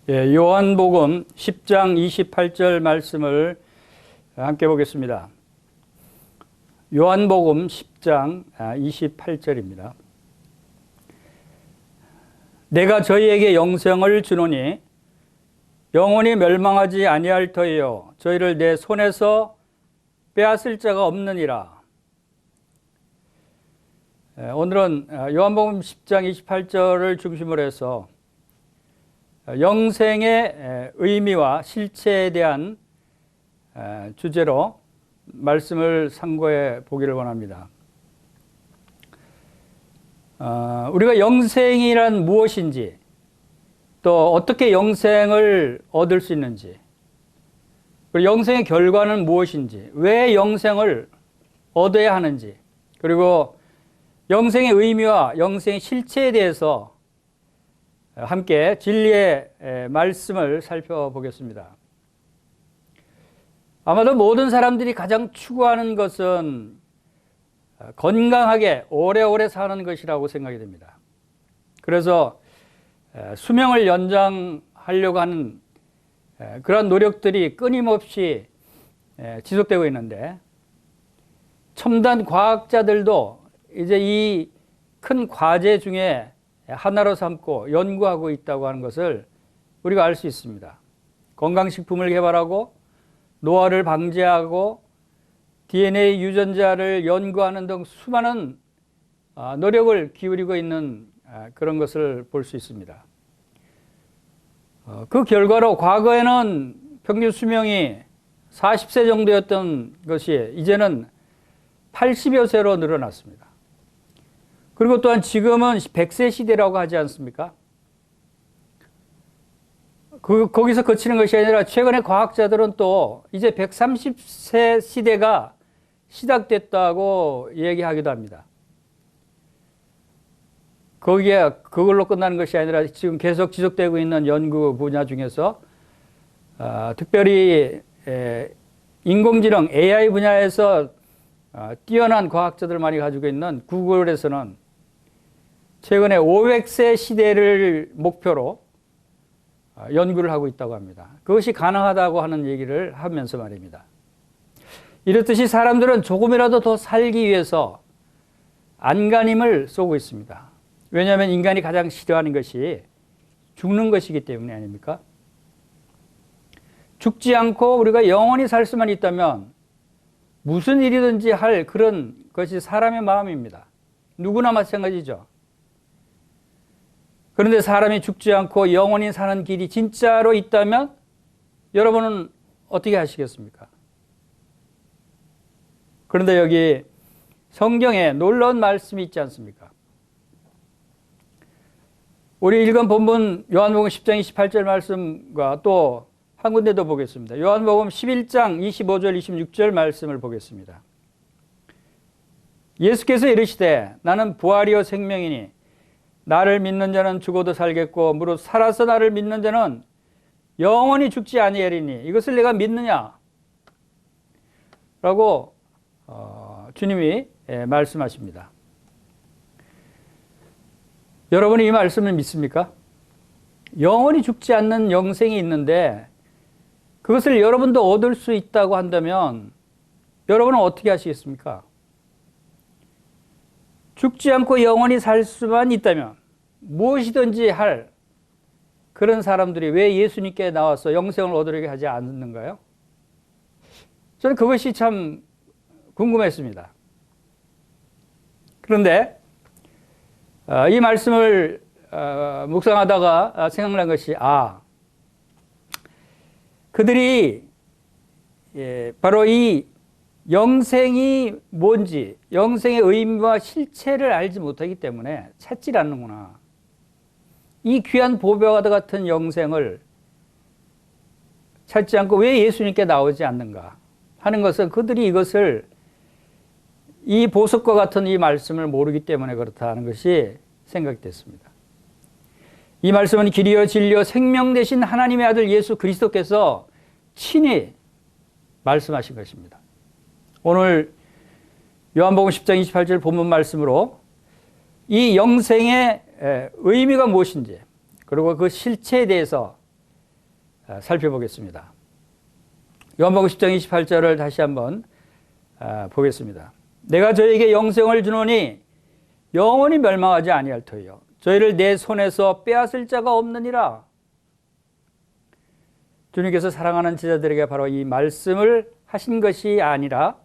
예, 요한복음 10장 28절 말씀을 함께 보겠습니다. 요한복음 10장 28절입니다. 내가 저희에게 영생을 주노니 영원히 멸망하지 아니할 터이요 저희를 내 손에서 빼앗을 자가 없느니라. 오늘은 요한복음 10장 28절을 중심으로 해서 영생의 의미와 실체에 대한 주제로 말씀을 상고해 보기를 원합니다. 우리가 영생이란 무엇인지, 또 어떻게 영생을 얻을 수 있는지, 그리고 영생의 결과는 무엇인지, 왜 영생을 얻어야 하는지, 그리고 영생의 의미와 영생의 실체에 대해서 함께 진리의 말씀을 살펴보겠습니다. 아마도 모든 사람들이 가장 추구하는 것은 건강하게 오래오래 사는 것이라고 생각이 됩니다. 그래서 수명을 연장하려고 하는 그런 노력들이 끊임없이 지속되고 있는데, 첨단 과학자들도 이제 이 큰 과제 중에 하나로 삼고 연구하고 있다고 하는 것을 우리가 알 수 있습니다. 건강식품을 개발하고 노화를 방지하고 DNA 유전자를 연구하는 등 수많은 노력을 기울이고 있는 그런 것을 볼 수 있습니다. 그 결과로 과거에는 평균 수명이 40세 정도였던 것이 이제는 80여 세로 늘어났습니다. 그리고 또한 지금은 100세 시대라고 하지 않습니까? 거기서 그치는 것이 아니라 최근에 과학자들은 또 이제 130세 시대가 시작됐다고 얘기하기도 합니다. 그걸로 끝나는 것이 아니라 지금 계속 지속되고 있는 연구 분야 중에서 특별히 인공지능 AI 분야에서 뛰어난 과학자들만이 가지고 있는 구글에서는 최근에 500세 시대를 목표로 연구를 하고 있다고 합니다. 그것이 가능하다고 하는 얘기를 하면서 말입니다. 이렇듯이 사람들은 조금이라도 더 살기 위해서 안간힘을 쏘고 있습니다. 왜냐하면 인간이 가장 싫어하는 것이 죽는 것이기 때문에 아닙니까? 죽지 않고 우리가 영원히 살 수만 있다면 무슨 일이든지 할 그런 것이 사람의 마음입니다. 누구나 마찬가지죠. 그런데 사람이 죽지 않고 영원히 사는 길이 진짜로 있다면 여러분은 어떻게 하시겠습니까? 그런데 여기 성경에 놀라운 말씀이 있지 않습니까? 우리 읽은 본문 요한복음 10장 28절 말씀과 또 한 군데 더 보겠습니다. 요한복음 11장 25절 26절 말씀을 보겠습니다. 예수께서 이르시되 나는 부활이요 생명이니 나를 믿는 자는 죽어도 살겠고 무릇 살아서 나를 믿는 자는 영원히 죽지 아니하리니 이것을 내가 믿느냐? 라고 주님이 말씀하십니다. 여러분이 이 말씀을 믿습니까? 영원히 죽지 않는 영생이 있는데 그것을 여러분도 얻을 수 있다고 한다면 여러분은 어떻게 하시겠습니까? 죽지 않고 영원히 살 수만 있다면 무엇이든지 할 그런 사람들이 왜 예수님께 나와서 영생을 얻으려고 하지 않는가요? 저는 그것이 참 궁금했습니다. 그런데 이 말씀을 묵상하다가 생각난 것이 그들이 바로 이 영생이 뭔지, 영생의 의미와 실체를 알지 못하기 때문에 찾질 않는구나. 이 귀한 보배와 같은 영생을 찾지 않고 왜 예수님께 나오지 않는가 하는 것은 그들이 이것을 이 보석과 같은 이 말씀을 모르기 때문에 그렇다는 것이 생각됐습니다. 이 말씀은 길이요 진리요 생명 되신 하나님의 아들 예수 그리스도께서 친히 말씀하신 것입니다. 오늘 요한복음 10장 28절 본문 말씀으로 이 영생의 의미가 무엇인지 그리고 그 실체에 대해서 살펴보겠습니다. 요한복음 10장 28절을 다시 한번 보겠습니다. 내가 저에게 영생을 주노니 영원히 멸망하지 아니할 터이요 저희를 내 손에서 빼앗을 자가 없느니라. 주님께서 사랑하는 제자들에게 바로 이 말씀을 하신 것이 아니라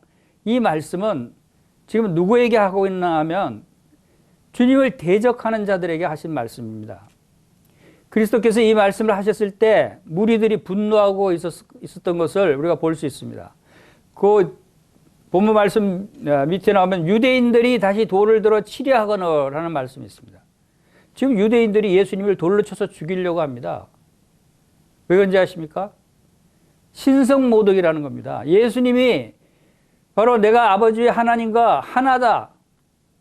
이 말씀은 지금 누구에게 하고 있나 하면 주님을 대적하는 자들에게 하신 말씀입니다. 그리스도께서 이 말씀을 하셨을 때 무리들이 분노하고 있었던 것을 우리가 볼 수 있습니다. 그 본문 말씀 밑에 나오면 유대인들이 다시 돌을 들어 치려 하거너라는 말씀이 있습니다. 지금 유대인들이 예수님을 돌로 쳐서 죽이려고 합니다. 왜 그런지 아십니까? 신성모독이라는 겁니다. 예수님이 바로 내가 아버지 하나님과 하나다.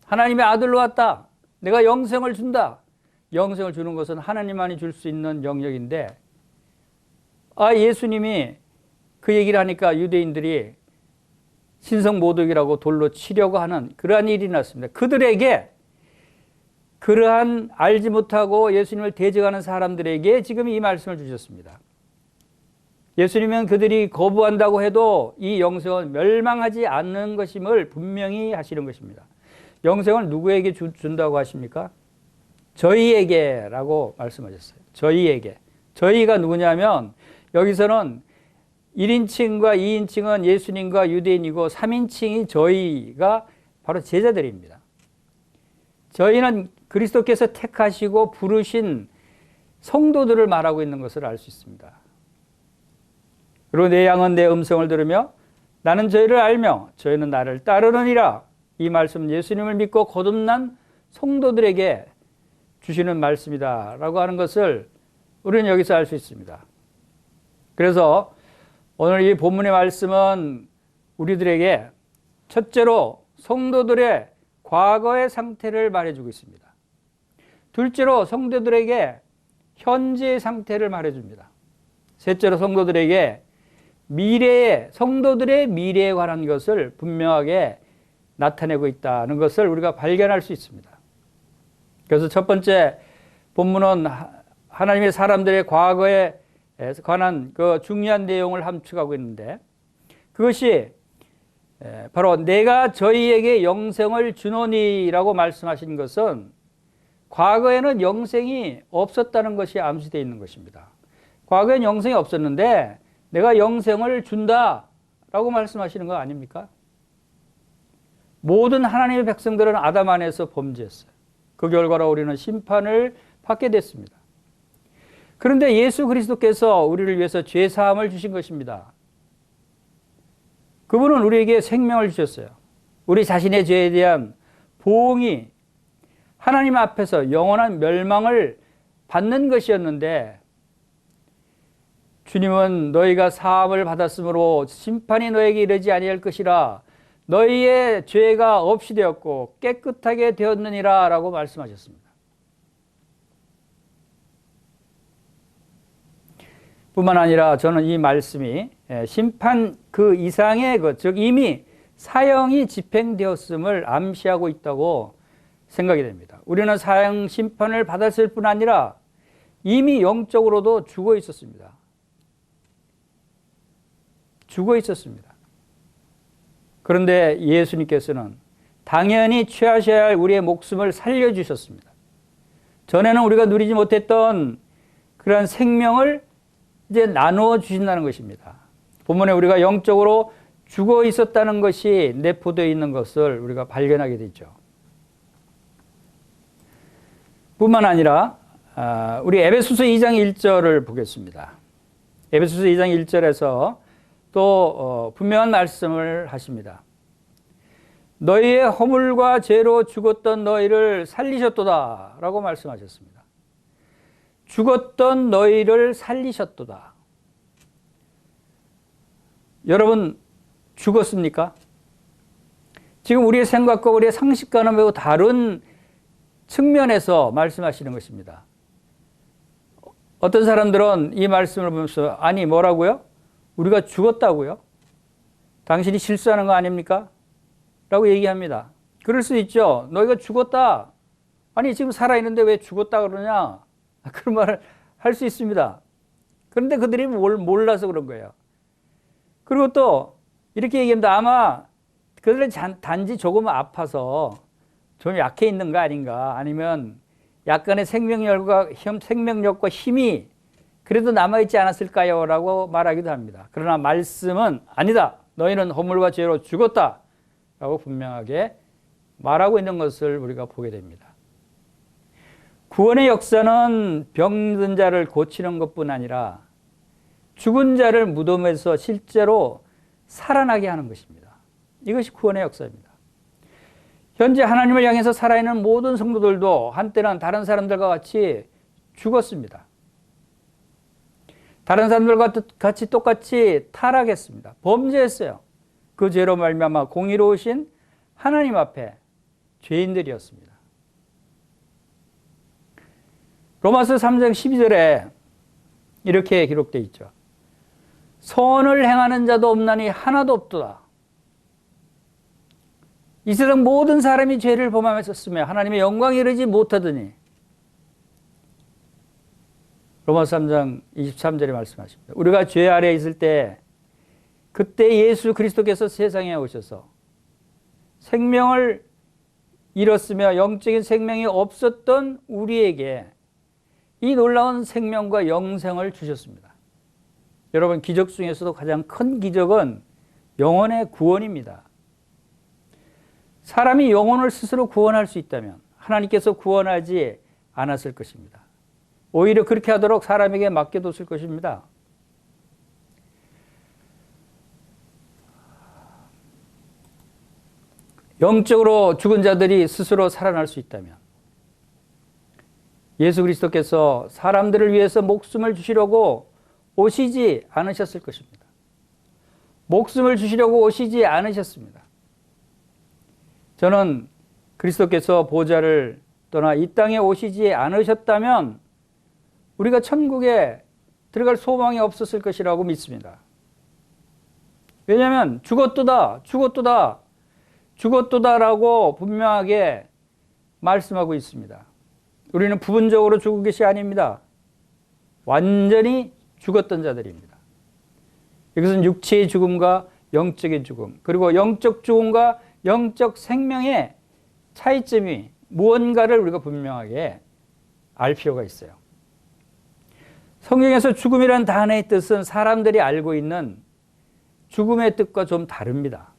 하나님의 아들로 왔다. 내가 영생을 준다. 영생을 주는 것은 하나님만이 줄 수 있는 영역인데 예수님이 그 얘기를 하니까 유대인들이 신성모독이라고 돌로 치려고 하는 그러한 일이 났습니다. 그들에게 그러한 알지 못하고 예수님을 대적하는 사람들에게 지금 이 말씀을 주셨습니다. 예수님은 그들이 거부한다고 해도 이 영생은 멸망하지 않는 것임을 분명히 하시는 것입니다. 영생을 누구에게 준다고 하십니까? 저희에게라고 말씀하셨어요. 저희에게. 저희가 누구냐면 여기서는 1인칭과 2인칭은 예수님과 유대인이고 3인칭이 저희가 바로 제자들입니다. 저희는 그리스도께서 택하시고 부르신 성도들을 말하고 있는 것을 알 수 있습니다. 그리고 내 양은 내 음성을 들으며 나는 저희를 알며 저희는 나를 따르느니라. 이 말씀은 예수님을 믿고 거듭난 성도들에게 주시는 말씀이다 라고 하는 것을 우리는 여기서 알 수 있습니다. 그래서 오늘 이 본문의 말씀은 우리들에게 첫째로 성도들의 과거의 상태를 말해주고 있습니다. 둘째로 성도들에게 현재의 상태를 말해줍니다. 셋째로 성도들에게 성도들의 미래에 관한 것을 분명하게 나타내고 있다는 것을 우리가 발견할 수 있습니다. 그래서 첫 번째 본문은 하나님의 사람들의 과거에 관한 그 중요한 내용을 함축하고 있는데 그것이 바로 내가 저희에게 영생을 주노니라고 말씀하신 것은 과거에는 영생이 없었다는 것이 암시되어 있는 것입니다. 과거에는 영생이 없었는데 내가 영생을 준다라고 말씀하시는 거 아닙니까? 모든 하나님의 백성들은 아담 안에서 범죄했어요. 그 결과로 우리는 심판을 받게 됐습니다. 그런데 예수 그리스도께서 우리를 위해서 죄 사함을 주신 것입니다. 그분은 우리에게 생명을 주셨어요. 우리 자신의 죄에 대한 보응이 하나님 앞에서 영원한 멸망을 받는 것이었는데 주님은 너희가 사함을 받았으므로 심판이 너에게 이르지 아니할 것이라 너희의 죄가 없이 되었고 깨끗하게 되었느니라 라고 말씀하셨습니다. 뿐만 아니라 저는 이 말씀이 심판 그 이상의 것, 즉 이미 사형이 집행되었음을 암시하고 있다고 생각이 됩니다. 우리는 사형 심판을 받았을 뿐 아니라 이미 영적으로도 죽어 있었습니다. 그런데 예수님께서는 당연히 취하셔야 할 우리의 목숨을 살려주셨습니다. 전에는 우리가 누리지 못했던 그런 생명을 이제 나누어 주신다는 것입니다. 본문에 우리가 영적으로 죽어 있었다는 것이 내포되어 있는 것을 우리가 발견하게 되죠. 뿐만 아니라 우리 에베소서 2장 1절을 보겠습니다. 에베소서 2장 1절에서 또 분명한 말씀을 하십니다. 너희의 허물과 죄로 죽었던 너희를 살리셨도다 라고 말씀하셨습니다. 죽었던 너희를 살리셨도다. 여러분 죽었습니까? 지금 우리의 생각과 우리의 상식과는 매우 다른 측면에서 말씀하시는 것입니다. 어떤 사람들은 이 말씀을 보면서 아니 뭐라고요? 우리가 죽었다고요? 당신이 실수하는 거 아닙니까? 라고 얘기합니다. 그럴 수 있죠. 너희가 죽었다. 아니 지금 살아있는데 왜 죽었다 그러냐? 그런 말을 할 수 있습니다. 그런데 그들이 몰라서 그런 거예요. 그리고 또 이렇게 얘기합니다. 아마 그들은 단지 조금 아파서 좀 약해 있는 거 아닌가, 아니면 약간의 생명력과 힘이 그래도 남아있지 않았을까요? 라고 말하기도 합니다. 그러나 말씀은 아니다. 너희는 허물과 죄로 죽었다. 라고 분명하게 말하고 있는 것을 우리가 보게 됩니다. 구원의 역사는 병든 자를 고치는 것뿐 아니라 죽은 자를 무덤에서 실제로 살아나게 하는 것입니다. 이것이 구원의 역사입니다. 현재 하나님을 향해서 살아있는 모든 성도들도 한때는 다른 사람들과 같이 죽었습니다. 다른 사람들과 같이 똑같이 타락했습니다. 범죄했어요. 그 죄로 말미암아 공의로우신 하나님 앞에 죄인들이었습니다. 로마서 3장 12절에 이렇게 기록되어 있죠. 선을 행하는 자도 없나니 하나도 없도다. 이 세상 모든 사람이 죄를 범하였으며 하나님의 영광에 이르지 못하더니, 로마서 3장 23절에 말씀하십니다. 우리가 죄 아래에 있을 때 그때 예수 그리스도께서 세상에 오셔서 생명을 잃었으며 영적인 생명이 없었던 우리에게 이 놀라운 생명과 영생을 주셨습니다. 여러분, 기적 중에서도 가장 큰 기적은 영혼의 구원입니다. 사람이 영혼을 스스로 구원할 수 있다면 하나님께서 구원하지 않았을 것입니다. 오히려 그렇게 하도록 사람에게 맡겨뒀을 것입니다. 영적으로 죽은 자들이 스스로 살아날 수 있다면 예수 그리스도께서 사람들을 위해서 목숨을 주시려고 오시지 않으셨을 것입니다. 목숨을 주시려고 오시지 않으셨습니다. 저는 그리스도께서 보좌를 떠나 이 땅에 오시지 않으셨다면 우리가 천국에 들어갈 소망이 없었을 것이라고 믿습니다. 왜냐하면 죽었도다라고 분명하게 말씀하고 있습니다. 우리는 부분적으로 죽은 것이 아닙니다. 완전히 죽었던 자들입니다. 이것은 육체의 죽음과 영적인 죽음, 그리고 영적 죽음과 영적 생명의 차이점이 무언가를 우리가 분명하게 알 필요가 있어요. 성경에서 죽음이라는 단어의 뜻은 사람들이 알고 있는 죽음의 뜻과 좀 다릅니다.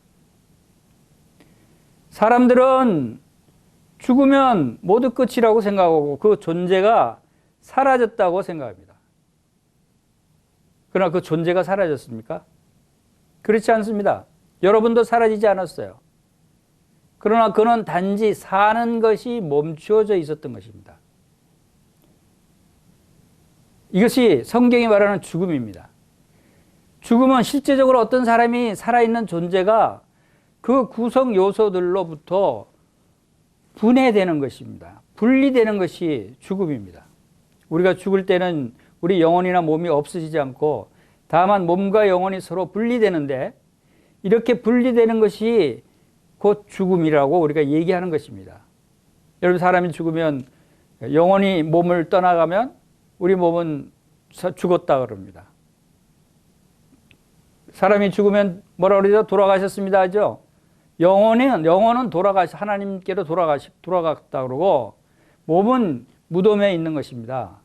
사람들은 죽으면 모두 끝이라고 생각하고 그 존재가 사라졌다고 생각합니다. 그러나 그 존재가 사라졌습니까? 그렇지 않습니다. 여러분도 사라지지 않았어요. 그러나 그는 단지 사는 것이 멈추어져 있었던 것입니다. 이것이 성경이 말하는 죽음입니다. 죽음은 실제적으로 어떤 사람이 살아있는 존재가 그 구성 요소들로부터 분해되는 것입니다. 분리되는 것이 죽음입니다. 우리가 죽을 때는 우리 영혼이나 몸이 없어지지 않고 다만 몸과 영혼이 서로 분리되는데, 이렇게 분리되는 것이 곧 죽음이라고 우리가 얘기하는 것입니다. 여러분, 사람이 죽으면 영혼이 몸을 떠나가면 우리 몸은 죽었다 그럽니다. 사람이 죽으면 뭐라 그러죠? 돌아가셨습니다 하죠. 영혼은 하나님께로 돌아갔다 그러고 몸은 무덤에 있는 것입니다.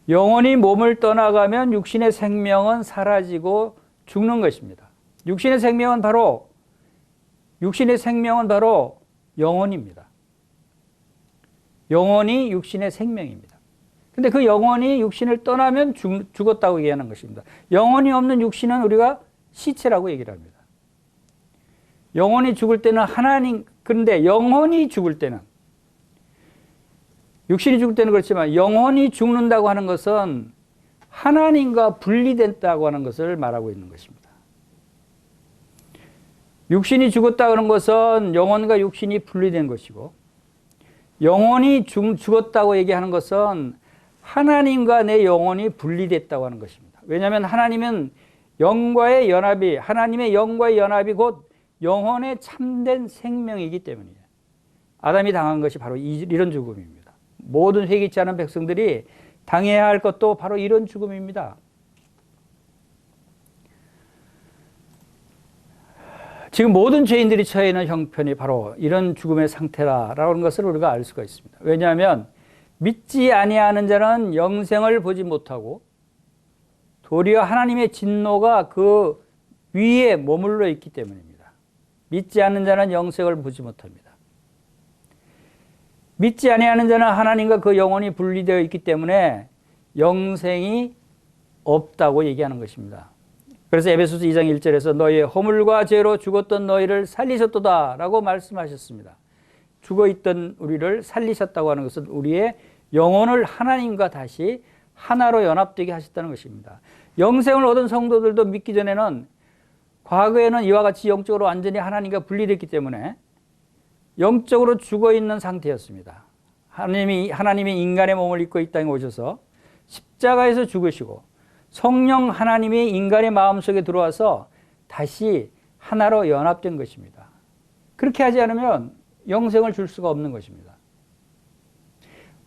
영혼이 몸을 떠나가면 육신의 생명은 사라지고 죽는 것입니다. 육신의 생명은 바로 영혼입니다. 영혼이 육신의 생명입니다. 근데 그 영혼이 육신을 떠나면 죽었다고 얘기하는 것입니다. 영혼이 없는 육신은 우리가 시체라고 얘기를 합니다. 영혼이 죽을 때는 그런데 영혼이 죽을 때는, 육신이 죽을 때는 그렇지만 영혼이 죽는다고 하는 것은 하나님과 분리됐다고 하는 것을 말하고 있는 것입니다. 육신이 죽었다고 하는 것은 영혼과 육신이 분리된 것이고, 영혼이 죽었다고 얘기하는 것은 하나님과 내 영혼이 분리됐다고 하는 것입니다. 왜냐하면 하나님의 영과의 연합이 곧 영혼의 참된 생명이기 때문이에요. 아담이 당한 것이 바로 이런 죽음입니다. 모든 회개치 않은 백성들이 당해야 할 것도 바로 이런 죽음입니다. 지금 모든 죄인들이 처해 있는 형편이 바로 이런 죽음의 상태라는 것을 우리가 알 수가 있습니다. 왜냐하면 믿지 아니하는 자는 영생을 보지 못하고 도리어 하나님의 진노가 그 위에 머물러 있기 때문입니다. 믿지 않는 자는 영생을 보지 못합니다. 믿지 아니하는 자는 하나님과 그 영혼이 분리되어 있기 때문에 영생이 없다고 얘기하는 것입니다. 그래서 에베소서 2장 1절에서 너희의 허물과 죄로 죽었던 너희를 살리셨도다 라고 말씀하셨습니다. 죽어있던 우리를 살리셨다고 하는 것은 우리의 영혼을 하나님과 다시 하나로 연합되게 하셨다는 것입니다. 영생을 얻은 성도들도 믿기 전에는 과거에는 이와 같이 영적으로 완전히 하나님과 분리됐기 때문에 영적으로 죽어있는 상태였습니다. 하나님이 인간의 몸을 입고 이 땅에 오셔서 십자가에서 죽으시고 성령 하나님이 인간의 마음속에 들어와서 다시 하나로 연합된 것입니다. 그렇게 하지 않으면 영생을 줄 수가 없는 것입니다.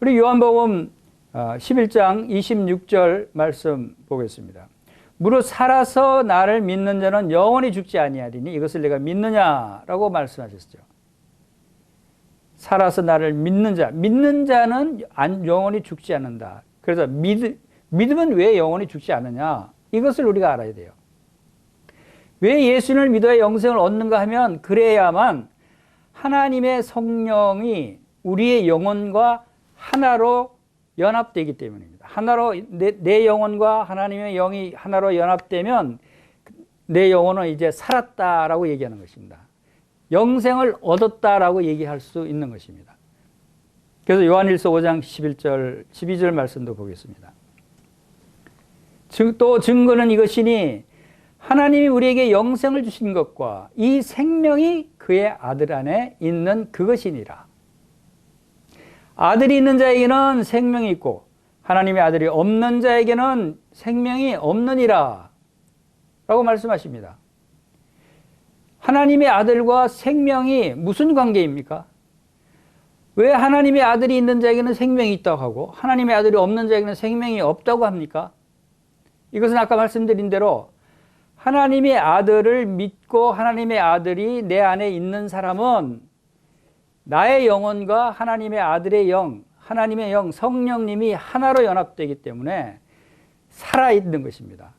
우리 요한복음 11장 26절 말씀 보겠습니다. 무릇 살아서 나를 믿는 자는 영원히 죽지 아니하리니 이것을 내가 믿느냐라고 말씀하셨죠. 살아서 나를 믿는 자는 영원히 죽지 않는다. 그래서 믿으면 왜 영원히 죽지 않느냐? 이것을 우리가 알아야 돼요. 왜 예수를 믿어야 영생을 얻는가 하면 그래야만 하나님의 성령이 우리의 영혼과 하나로 연합되기 때문입니다. 하나로 내 영혼과 하나님의 영이 하나로 연합되면 내 영혼은 이제 살았다라고 얘기하는 것입니다. 영생을 얻었다라고 얘기할 수 있는 것입니다. 그래서 요한일서 5장 11절, 12절 말씀도 보겠습니다. 또 증거는 이것이니 하나님이 우리에게 영생을 주신 것과 이 생명이 그의 아들 안에 있는 그것이니라. 아들이 있는 자에게는 생명이 있고 하나님의 아들이 없는 자에게는 생명이 없느니라 라고 말씀하십니다. 하나님의 아들과 생명이 무슨 관계입니까? 왜 하나님의 아들이 있는 자에게는 생명이 있다고 하고 하나님의 아들이 없는 자에게는 생명이 없다고 합니까? 이것은 아까 말씀드린 대로 하나님의 아들을 믿고 하나님의 아들이 내 안에 있는 사람은 나의 영혼과 하나님의 아들의 영, 하나님의 영, 성령님이 하나로 연합되기 때문에 살아있는 것입니다.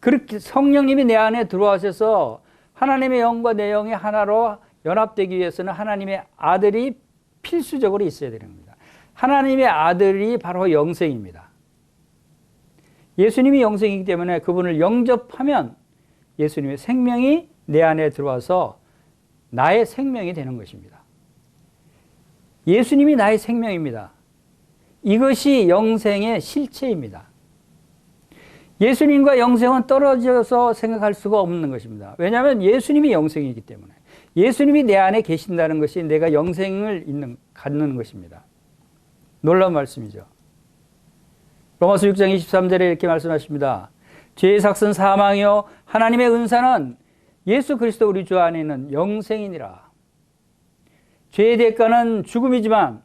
그렇게 성령님이 내 안에 들어와셔서 하나님의 영과 내 영이 하나로 연합되기 위해서는 하나님의 아들이 필수적으로 있어야 되는 겁니다. 하나님의 아들이 바로 영생입니다. 예수님이 영생이기 때문에 그분을 영접하면 예수님의 생명이 내 안에 들어와서 나의 생명이 되는 것입니다. 예수님이 나의 생명입니다. 이것이 영생의 실체입니다. 예수님과 영생은 떨어져서 생각할 수가 없는 것입니다. 왜냐하면 예수님이 영생이기 때문에 예수님이 내 안에 계신다는 것이 내가 영생을 갖는 것입니다. 놀라운 말씀이죠. 로마서 6장 23절에 이렇게 말씀하십니다. 죄의 삭은 사망이요 하나님의 은사는 예수 그리스도 우리 주 안에 있는 영생이니라. 죄의 대가는 죽음이지만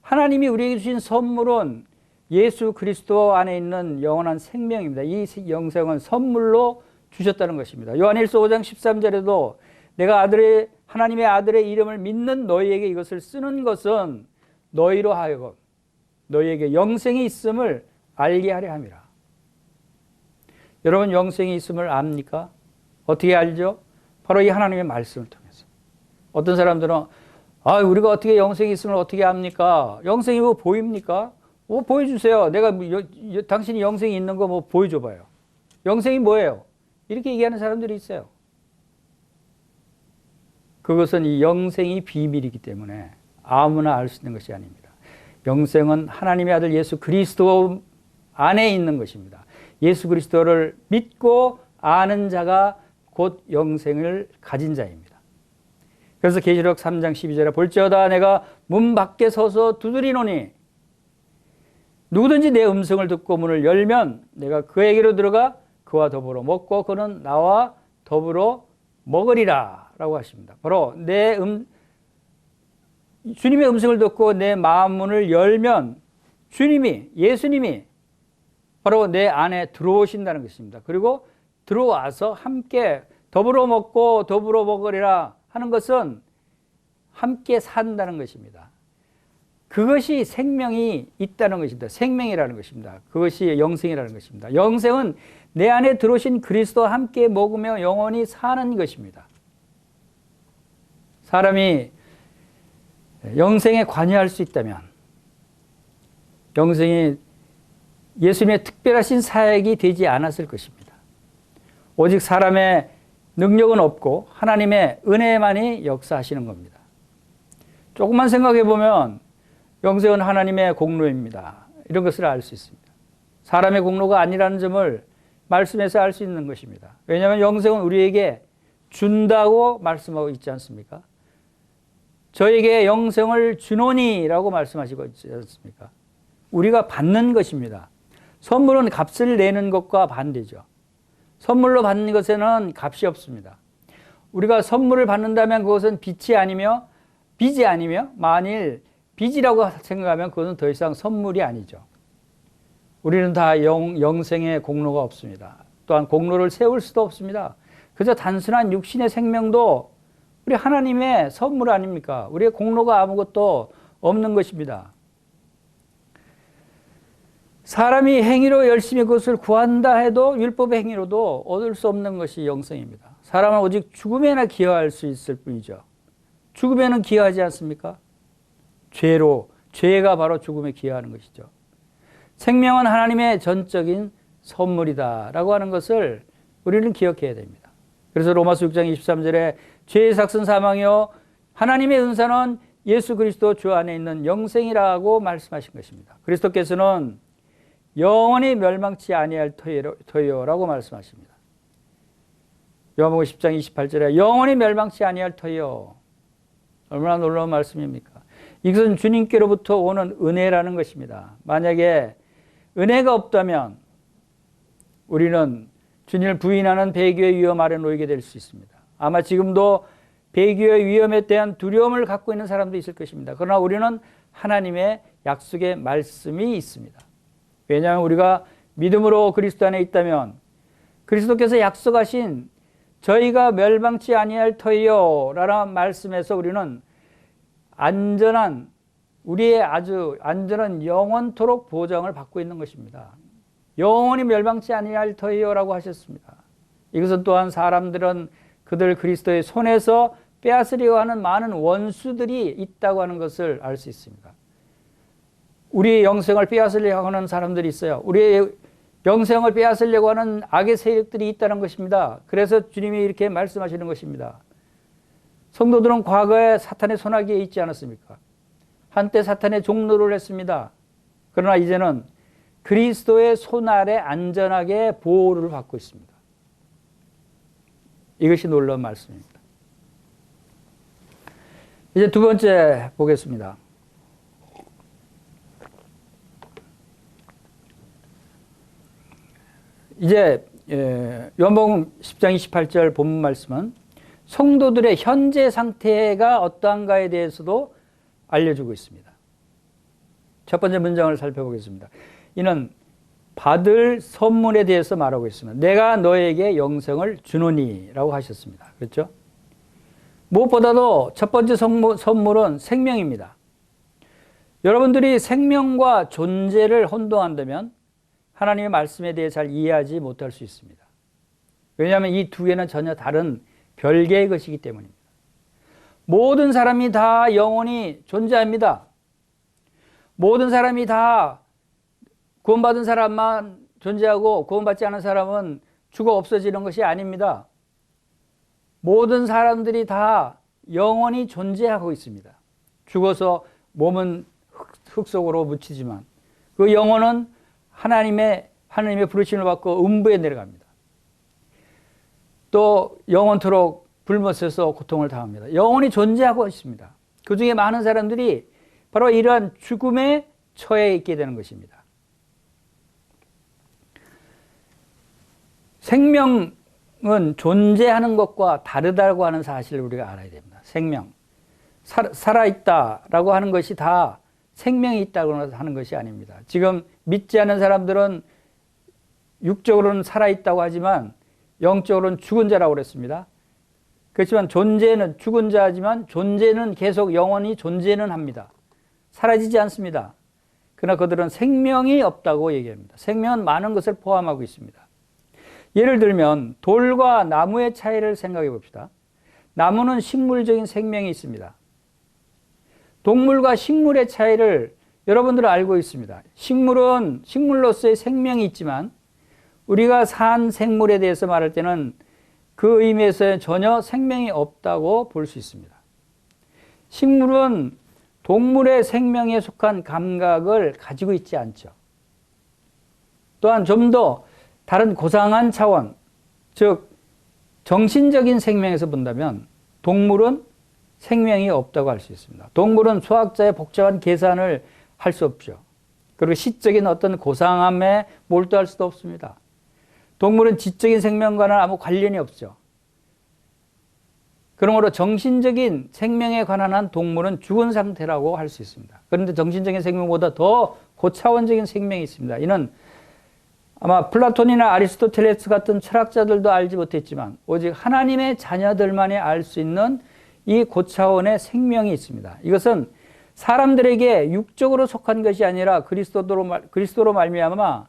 하나님이 우리에게 주신 선물은 예수 그리스도 안에 있는 영원한 생명입니다. 이 영생은 선물로 주셨다는 것입니다. 요한일서 5장 13절에도 내가 하나님의 아들의 이름을 믿는 너희에게 이것을 쓰는 것은 너희로 하여금 너희에게 영생이 있음을 알게 하려 함이라. 여러분 영생이 있음을 압니까? 어떻게 알죠? 바로 이 하나님의 말씀을 통해서. 어떤 사람들은 우리가 어떻게 영생이 있음을 어떻게 압니까? 영생이 뭐 보입니까? 보여주세요. 내가 당신이 영생이 있는 거 뭐 보여줘봐요. 영생이 뭐예요? 이렇게 얘기하는 사람들이 있어요. 그것은 이 영생이 비밀이기 때문에 아무나 알 수 있는 것이 아닙니다. 영생은 하나님의 아들 예수 그리스도 안에 있는 것입니다. 예수 그리스도를 믿고 아는 자가 곧 영생을 가진 자입니다. 그래서 계시록 3장 12절에 볼지어다 내가 문 밖에 서서 두드리노니 누구든지 내 음성을 듣고 문을 열면 내가 그에게로 들어가 그와 더불어 먹고 그는 나와 더불어 먹으리라 라고 하십니다. 바로 주님의 음성을 듣고 내 마음 문을 열면 예수님이 바로 내 안에 들어오신다는 것입니다. 그리고 들어와서 함께 더불어 먹고 더불어 먹으리라 하는 것은 함께 산다는 것입니다. 그것이 생명이 있다는 것입니다. 생명이라는 것입니다. 그것이 영생이라는 것입니다. 영생은 내 안에 들어오신 그리스도와 함께 먹으며 영원히 사는 것입니다. 사람이 영생에 관여할 수 있다면 영생이 예수님의 특별하신 사역이 되지 않았을 것입니다. 오직 사람의 능력은 없고 하나님의 은혜만이 역사하시는 겁니다. 조금만 생각해 보면 영생은 하나님의 공로입니다. 이런 것을 알 수 있습니다. 사람의 공로가 아니라는 점을 말씀에서 알 수 있는 것입니다. 왜냐하면 영생은 우리에게 준다고 말씀하고 있지 않습니까? 저에게 영생을 주노니라고 말씀하시고 있지 않습니까? 우리가 받는 것입니다. 선물은 값을 내는 것과 반대죠. 선물로 받는 것에는 값이 없습니다. 우리가 선물을 받는다면 그것은 빚이 아니며 만일 빚이라고 생각하면 그것은 더 이상 선물이 아니죠. 우리는 다 영생의 공로가 없습니다. 또한 공로를 세울 수도 없습니다. 그저 단순한 육신의 생명도 우리 하나님의 선물 아닙니까? 우리의 공로가 아무것도 없는 것입니다. 사람이 행위로 열심히 그것을 구한다 해도 율법의 행위로도 얻을 수 없는 것이 영생입니다. 사람은 오직 죽음에나 기여할 수 있을 뿐이죠. 죽음에는 기여하지 않습니까? 죄가 바로 죽음에 기여하는 것이죠. 생명은 하나님의 전적인 선물이다라고 하는 것을 우리는 기억해야 됩니다. 그래서 로마서 6장 23절에 죄의 삭은 사망이요 하나님의 은사는 예수 그리스도 주 안에 있는 영생이라고 말씀하신 것입니다. 그리스도께서는 영원히 멸망치 아니할 터이요라고 말씀하십니다. 요한복음 10장 28절에 영원히 멸망치 아니할 터이요. 얼마나 놀라운 말씀입니까? 이것은 주님께로부터 오는 은혜라는 것입니다. 만약에 은혜가 없다면 우리는 주님을 부인하는 배교의 위험 아래 놓이게 될 수 있습니다. 아마 지금도 배교의 위험에 대한 두려움을 갖고 있는 사람도 있을 것입니다. 그러나 우리는 하나님의 약속의 말씀이 있습니다. 왜냐하면 우리가 믿음으로 그리스도 안에 있다면 그리스도께서 약속하신 저희가 멸망치 아니할 터이요 라는 말씀에서 우리는 우리의 아주 안전한 영원토록 보장을 받고 있는 것입니다. 영원히 멸망치 아니할 터이요 라고 하셨습니다. 이것은 또한 사람들은 그들 그리스도의 손에서 빼앗으려고 하는 많은 원수들이 있다고 하는 것을 알 수 있습니다. 우리의 영생을 빼앗으려고 하는 사람들이 있어요. 우리의 영생을 빼앗으려고 하는 악의 세력들이 있다는 것입니다. 그래서 주님이 이렇게 말씀하시는 것입니다. 성도들은 과거에 사탄의 손아귀에 있지 않았습니까? 한때 사탄의 종노를 했습니다. 그러나 이제는 그리스도의 손 아래 안전하게 보호를 받고 있습니다. 이것이 놀라운 말씀입니다. 이제 두 번째 보겠습니다. 이제 요한복음 10장 28절 본문 말씀은 성도들의 현재 상태가 어떠한가에 대해서도 알려주고 있습니다. 첫 번째 문장을 살펴보겠습니다. 이는 받을 선물에 대해서 말하고 있습니다. 내가 너에게 영생을 주노니 라고 하셨습니다. 그렇죠? 무엇보다도 첫 번째 선물은 생명입니다. 여러분들이 생명과 존재를 혼동한다면 하나님의 말씀에 대해 잘 이해하지 못할 수 있습니다. 왜냐하면 이 두 개는 전혀 다른 별개의 것이기 때문입니다. 모든 사람이 다 영원히 존재합니다. 모든 사람이 다 구원받은 사람만 존재하고 구원받지 않은 사람은 죽어 없어지는 것이 아닙니다. 모든 사람들이 다 영원히 존재하고 있습니다. 죽어서 몸은 흙 속으로 묻히지만 그 영혼은 하나님의 부르심을 받고 음부에 내려갑니다. 또 영원토록 불못에서 고통을 당합니다. 영원히 존재하고 있습니다. 그 중에 많은 사람들이 바로 이러한 죽음에 처해 있게 되는 것입니다. 생명은 존재하는 것과 다르다고 하는 사실을 우리가 알아야 됩니다. 생명. 살아있다라고 하는 것이 다 생명이 있다고 하는 것이 아닙니다. 지금 믿지 않는 사람들은 육적으로는 살아있다고 하지만 영적으로는 죽은 자라고 그랬습니다. 그렇지만 존재는 죽은 자지만 존재는 계속 영원히 존재는 합니다. 사라지지 않습니다. 그러나 그들은 생명이 없다고 얘기합니다. 생명은 많은 것을 포함하고 있습니다. 예를 들면 돌과 나무의 차이를 생각해 봅시다. 나무는 식물적인 생명이 있습니다. 동물과 식물의 차이를 여러분들은 알고 있습니다. 식물은 식물로서의 생명이 있지만 우리가 산 생물에 대해서 말할 때는 그 의미에서 전혀 생명이 없다고 볼 수 있습니다. 식물은 동물의 생명에 속한 감각을 가지고 있지 않죠. 또한 좀 더 다른 고상한 차원, 즉 정신적인 생명에서 본다면 동물은 생명이 없다고 할 수 있습니다. 동물은 수학자의 복잡한 계산을 할 수 없죠. 그리고 시적인 어떤 고상함에 몰두할 수도 없습니다. 동물은 지적인 생명과는 아무 관련이 없죠. 그러므로 정신적인 생명에 관한 한 동물은 죽은 상태라고 할 수 있습니다. 그런데 정신적인 생명보다 더 고차원적인 생명이 있습니다. 이는 아마 플라톤이나 아리스토텔레스 같은 철학자들도 알지 못했지만 오직 하나님의 자녀들만이 알 수 있는 이 고차원의 생명이 있습니다. 이것은 사람들에게 육적으로 속한 것이 아니라 그리스도로 말미암아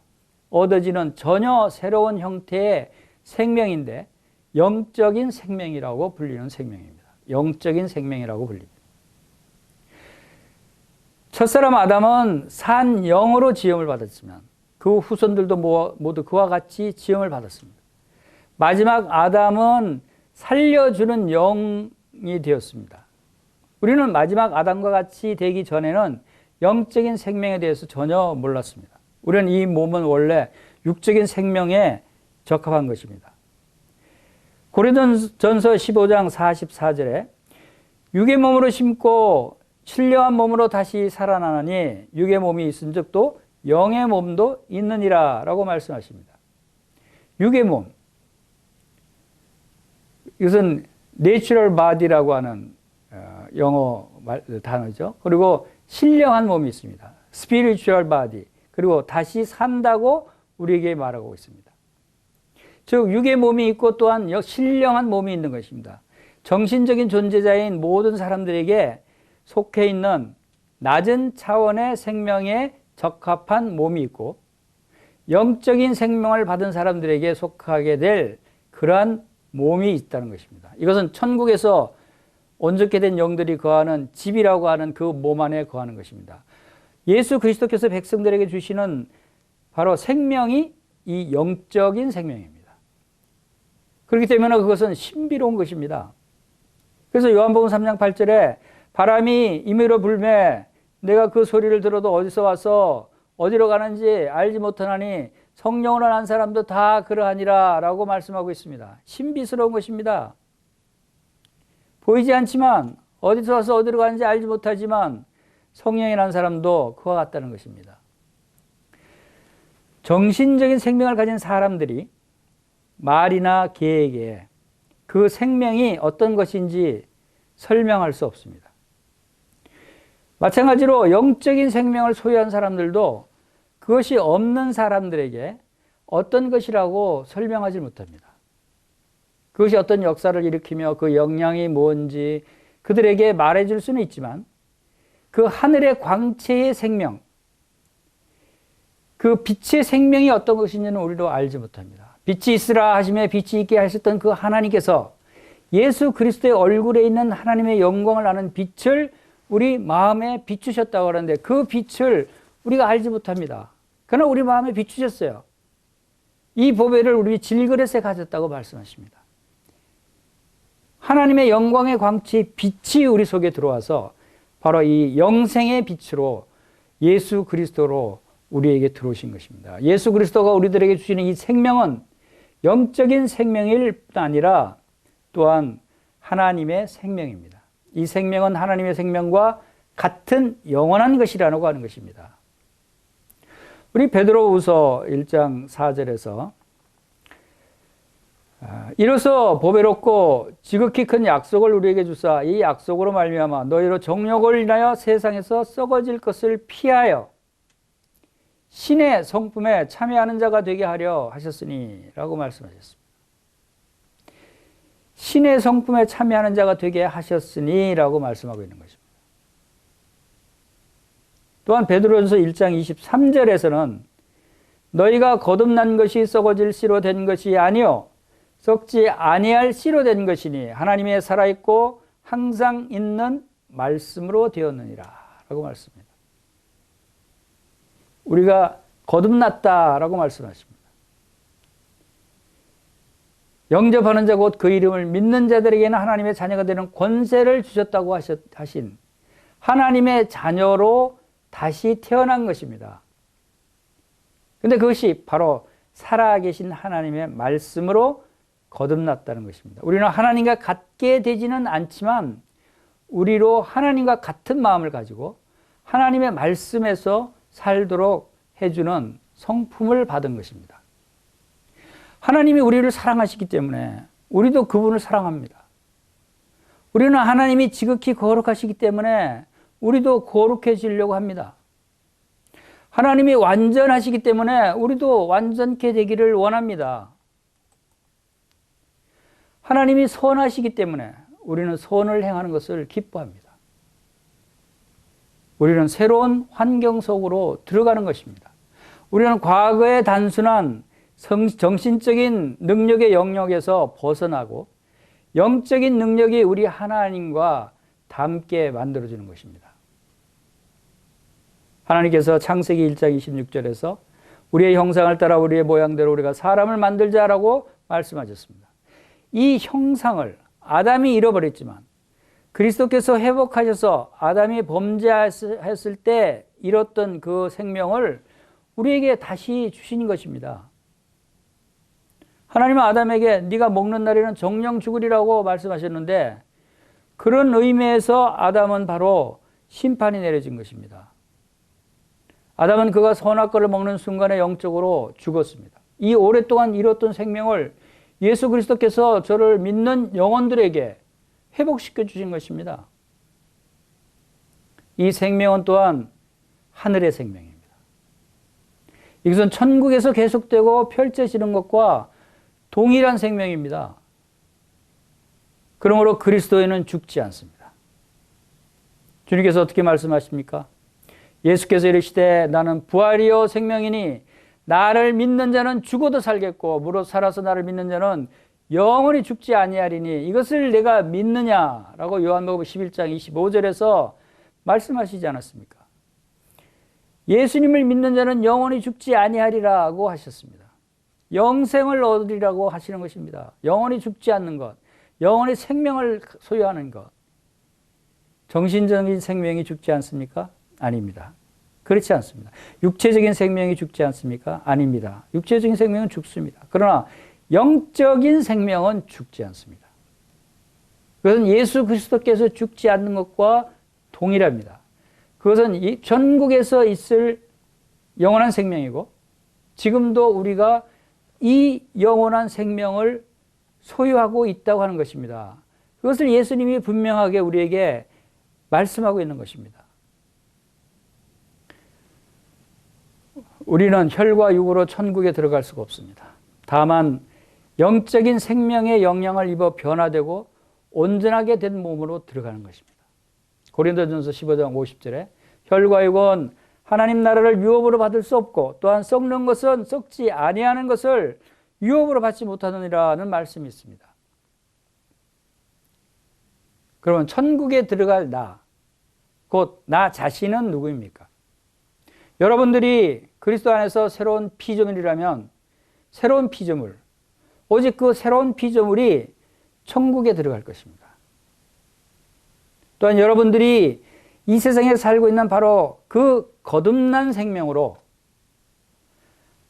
얻어지는 전혀 새로운 형태의 생명인데 영적인 생명이라고 불리는 생명입니다. 영적인 생명이라고 불립니다. 첫사람 아담은 산 영으로 지음을 받았지만 그 후손들도 모두 그와 같이 지음을 받았습니다. 마지막 아담은 살려주는 영이 되었습니다. 우리는 마지막 아담과 같이 되기 전에는 영적인 생명에 대해서 전혀 몰랐습니다. 우리는 이 몸은 원래 육적인 생명에 적합한 것입니다. 고린도전서 15장 44절에 육의 몸으로 심고 신령한 몸으로 다시 살아나니 육의 몸이 있은 적도 영의 몸도 있느니라 라고 말씀하십니다. 육의 몸, 이것은 natural body라고 하는 영어 단어죠. 그리고 신령한 몸이 있습니다. spiritual body. 그리고 다시 산다고 우리에게 말하고 있습니다. 즉 육의 몸이 있고 또한 신령한 몸이 있는 것입니다. 정신적인 존재자인 모든 사람들에게 속해 있는 낮은 차원의 생명에 적합한 몸이 있고 영적인 생명을 받은 사람들에게 속하게 될 그러한 몸이 있다는 것입니다. 이것은 천국에서 온전케 된 영들이 거하는 집이라고 하는 그 몸 안에 거하는 것입니다. 예수 그리스도께서 백성들에게 주시는 바로 생명이 이 영적인 생명입니다. 그렇기 때문에 그것은 신비로운 것입니다. 그래서 요한복음 3장 8절에 바람이 임의로 불매 내가 그 소리를 들어도 어디서 와서 어디로 가는지 알지 못하나니 성령으로 난 사람도 다 그러하니라 라고 말씀하고 있습니다. 신비스러운 것입니다. 보이지 않지만 어디서 와서 어디로 가는지 알지 못하지만 성령이 난 사람도 그와 같다는 것입니다. 정신적인 생명을 가진 사람들이 말이나 개에게 그 생명이 어떤 것인지 설명할 수 없습니다. 마찬가지로 영적인 생명을 소유한 사람들도 그것이 없는 사람들에게 어떤 것이라고 설명하지 못합니다. 그것이 어떤 역사를 일으키며 그 영향이 뭔지 그들에게 말해줄 수는 있지만 그 하늘의 광채의 생명, 그 빛의 생명이 어떤 것인지는 우리도 알지 못합니다. 빛이 있으라 하시며 빛이 있게 하셨던 그 하나님께서 예수 그리스도의 얼굴에 있는 하나님의 영광을 아는 빛을 우리 마음에 비추셨다고 하는데 그 빛을 우리가 알지 못합니다. 그러나 우리 마음에 비추셨어요. 이 보배를 우리 질그릇에 가졌다고 말씀하십니다. 하나님의 영광의 광채의 빛이 우리 속에 들어와서 바로 이 영생의 빛으로 예수 그리스도로 우리에게 들어오신 것입니다. 예수 그리스도가 우리들에게 주시는 이 생명은 영적인 생명일 뿐 아니라 또한 하나님의 생명입니다. 이 생명은 하나님의 생명과 같은 영원한 것이라고 하는 것입니다. 우리 베드로후서 1장 4절에서 이로써 보배롭고 지극히 큰 약속을 우리에게 주사 이 약속으로 말미암아 너희로 정욕을 인하여 세상에서 썩어질 것을 피하여 신의 성품에 참여하는 자가 되게 하려 하셨으니 라고 말씀하셨습니다. 신의 성품에 참여하는 자가 되게 하셨으니 라고 말씀하고 있는 것입니다. 또한 베드로전서 1장 23절에서는 너희가 거듭난 것이 썩어질 씨로 된 것이 아니요 썩지 아니할 씨로 된 것이니 하나님의 살아있고 항상 있는 말씀으로 되었느니라 라고 말씀합니다. 우리가 거듭났다라고 말씀하십니다. 영접하는 자 곧 그 이름을 믿는 자들에게는 하나님의 자녀가 되는 권세를 주셨다고 하신 하나님의 자녀로 다시 태어난 것입니다. 그런데 그것이 바로 살아계신 하나님의 말씀으로 거듭났다는 것입니다. 우리는 하나님과 같게 되지는 않지만 우리로 하나님과 같은 마음을 가지고 하나님의 말씀에서 살도록 해주는 성품을 받은 것입니다. 하나님이 우리를 사랑하시기 때문에 우리도 그분을 사랑합니다. 우리는 하나님이 지극히 거룩하시기 때문에 우리도 거룩해지려고 합니다. 하나님이 완전하시기 때문에 우리도 완전케 되기를 원합니다. 하나님이 선하시기 때문에 우리는 선을 행하는 것을 기뻐합니다. 우리는 새로운 환경 속으로 들어가는 것입니다. 우리는 과거의 단순한 정신적인 능력의 영역에서 벗어나고 영적인 능력이 우리 하나님과 닮게 만들어주는 것입니다. 하나님께서 창세기 1장 26절에서 우리의 형상을 따라 우리의 모양대로 우리가 사람을 만들자라고 말씀하셨습니다. 이 형상을 아담이 잃어버렸지만 그리스도께서 회복하셔서 아담이 범죄했을 때 잃었던 그 생명을 우리에게 다시 주신 것입니다. 하나님은 아담에게 네가 먹는 날에는 정령 죽으리라고 말씀하셨는데 그런 의미에서 아담은 바로 심판이 내려진 것입니다. 아담은 그가 선악과를 먹는 순간에 영적으로 죽었습니다. 이 오랫동안 잃었던 생명을 예수 그리스도께서 저를 믿는 영혼들에게 회복시켜 주신 것입니다. 이 생명은 또한 하늘의 생명입니다. 이것은 천국에서 계속되고 펼쳐지는 것과 동일한 생명입니다. 그러므로 그리스도에는 죽지 않습니다. 주님께서 어떻게 말씀하십니까? 예수께서 이르시되 나는 부활이요 생명이니 나를 믿는 자는 죽어도 살겠고 무릇 살아서 나를 믿는 자는 영원히 죽지 아니하리니 이것을 내가 믿느냐라고 요한복음 11장 25절에서 말씀하시지 않았습니까? 예수님을 믿는 자는 영원히 죽지 아니하리라고 하셨습니다. 영생을 얻으리라고 하시는 것입니다. 영원히 죽지 않는 것, 영원히 생명을 소유하는 것. 정신적인 생명이 죽지 않습니까? 아닙니다. 그렇지 않습니다. 육체적인 생명이 죽지 않습니까? 아닙니다. 육체적인 생명은 죽습니다. 그러나 영적인 생명은 죽지 않습니다. 그것은 예수 그리스도께서 죽지 않는 것과 동일합니다. 그것은 이 전국에서 있을 영원한 생명이고 지금도 우리가 이 영원한 생명을 소유하고 있다고 하는 것입니다. 그것을 예수님이 분명하게 우리에게 말씀하고 있는 것입니다. 우리는 혈과 육으로 천국에 들어갈 수가 없습니다. 다만 영적인 생명의 영향을 입어 변화되고 온전하게 된 몸으로 들어가는 것입니다. 고린도전서 15장 50절에 혈과 육은 하나님 나라를 유업으로 받을 수 없고 또한 썩는 것은 썩지 아니하는 것을 유업으로 받지 못하느니라는 말씀이 있습니다. 그러면 천국에 들어갈 나, 곧 나 자신은 누구입니까? 여러분들이 그리스도 안에서 새로운 피조물이라면 새로운 피조물, 오직 그 새로운 피조물이 천국에 들어갈 것입니다. 또한 여러분들이 이 세상에 살고 있는 바로 그 거듭난 생명으로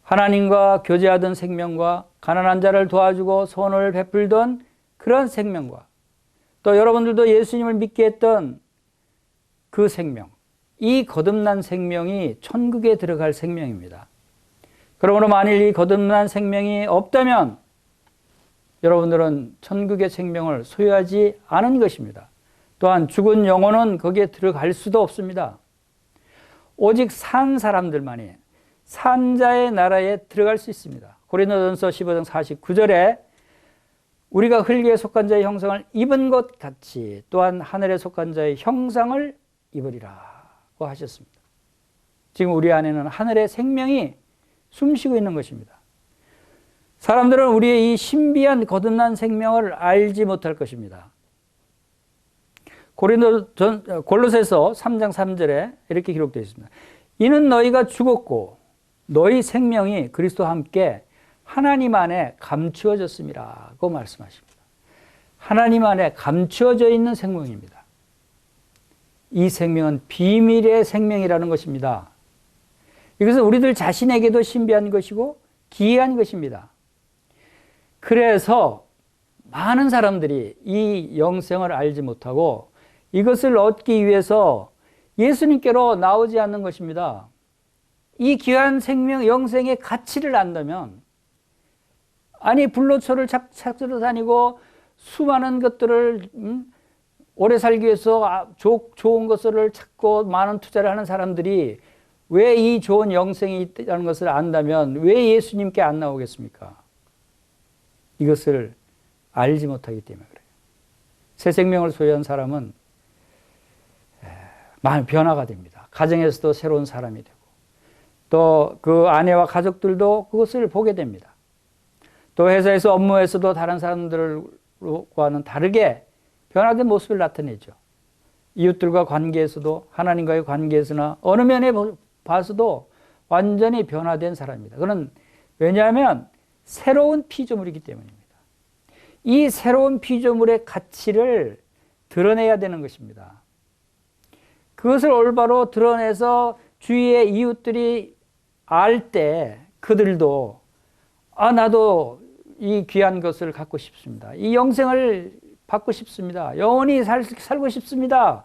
하나님과 교제하던 생명과 가난한 자를 도와주고 선을 베풀던 그런 생명과 또 여러분들도 예수님을 믿게 했던 그 생명, 이 거듭난 생명이 천국에 들어갈 생명입니다. 그러므로 만일 이 거듭난 생명이 없다면 여러분들은 천국의 생명을 소유하지 않은 것입니다. 또한 죽은 영혼은 거기에 들어갈 수도 없습니다. 오직 산 사람들만이 산자의 나라에 들어갈 수 있습니다. 고린도전서 15장 49절에 우리가 흙에 속한 자의 형상을 입은 것 같이 또한 하늘에 속한 자의 형상을 입으리라고 하셨습니다. 지금 우리 안에는 하늘의 생명이 숨쉬고 있는 것입니다. 사람들은 우리의 이 신비한 거듭난 생명을 알지 못할 것입니다. 골로새서 3장 3절에 이렇게 기록되어 있습니다. 이는 너희가 죽었고 너희 생명이 그리스도와 함께 하나님 안에 감추어졌음이라고 말씀하십니다. 하나님 안에 감추어져 있는 생명입니다. 이 생명은 비밀의 생명이라는 것입니다. 이것은 우리들 자신에게도 신비한 것이고 기이한 것입니다. 그래서 많은 사람들이 이 영생을 알지 못하고 이것을 얻기 위해서 예수님께로 나오지 않는 것입니다. 이 귀한 생명, 영생의 가치를 안다면, 아니 불로초를 찾으러 다니고 수많은 것들을 오래 살기 위해서 좋은 것을 찾고 많은 투자를 하는 사람들이 왜 이 좋은 영생이 있다는 것을 안다면 왜 예수님께 안 나오겠습니까? 이것을 알지 못하기 때문에 그래요. 새 생명을 소유한 사람은 마음 변화가 됩니다. 가정에서도 새로운 사람이 되고 또 그 아내와 가족들도 그것을 보게 됩니다. 또 회사에서 업무에서도 다른 사람들과는 다르게 변화된 모습을 나타내죠. 이웃들과 관계에서도 하나님과의 관계에서나 어느 면에 봐서도 완전히 변화된 사람입니다. 그는 왜냐하면 새로운 피조물이기 때문입니다. 이 새로운 피조물의 가치를 드러내야 되는 것입니다. 그것을 올바로 드러내서 주위의 이웃들이 알 때 그들도 나도 이 귀한 것을 갖고 싶습니다. 이 영생을 받고 싶습니다. 영원히 살고 싶습니다.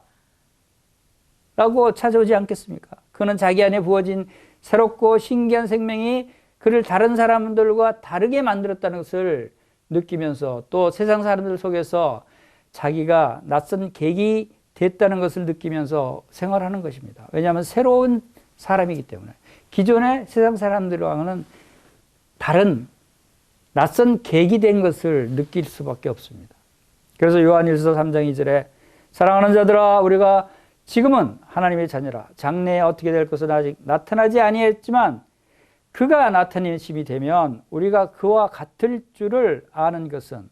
라고 찾아오지 않겠습니까? 그는 자기 안에 부어진 새롭고 신기한 생명이 그를 다른 사람들과 다르게 만들었다는 것을 느끼면서 또 세상 사람들 속에서 자기가 낯선 객이 됐다는 것을 느끼면서 생활하는 것입니다. 왜냐하면 새로운 사람이기 때문에. 기존의 세상 사람들과는 다른 낯선 객이 된 것을 느낄 수밖에 없습니다. 그래서 요한일서 3장 2절에 사랑하는 자들아 우리가 지금은 하나님의 자녀라 장래에 어떻게 될 것은 아직 나타나지 아니했지만 그가 나타내심이 되면 우리가 그와 같을 줄을 아는 것은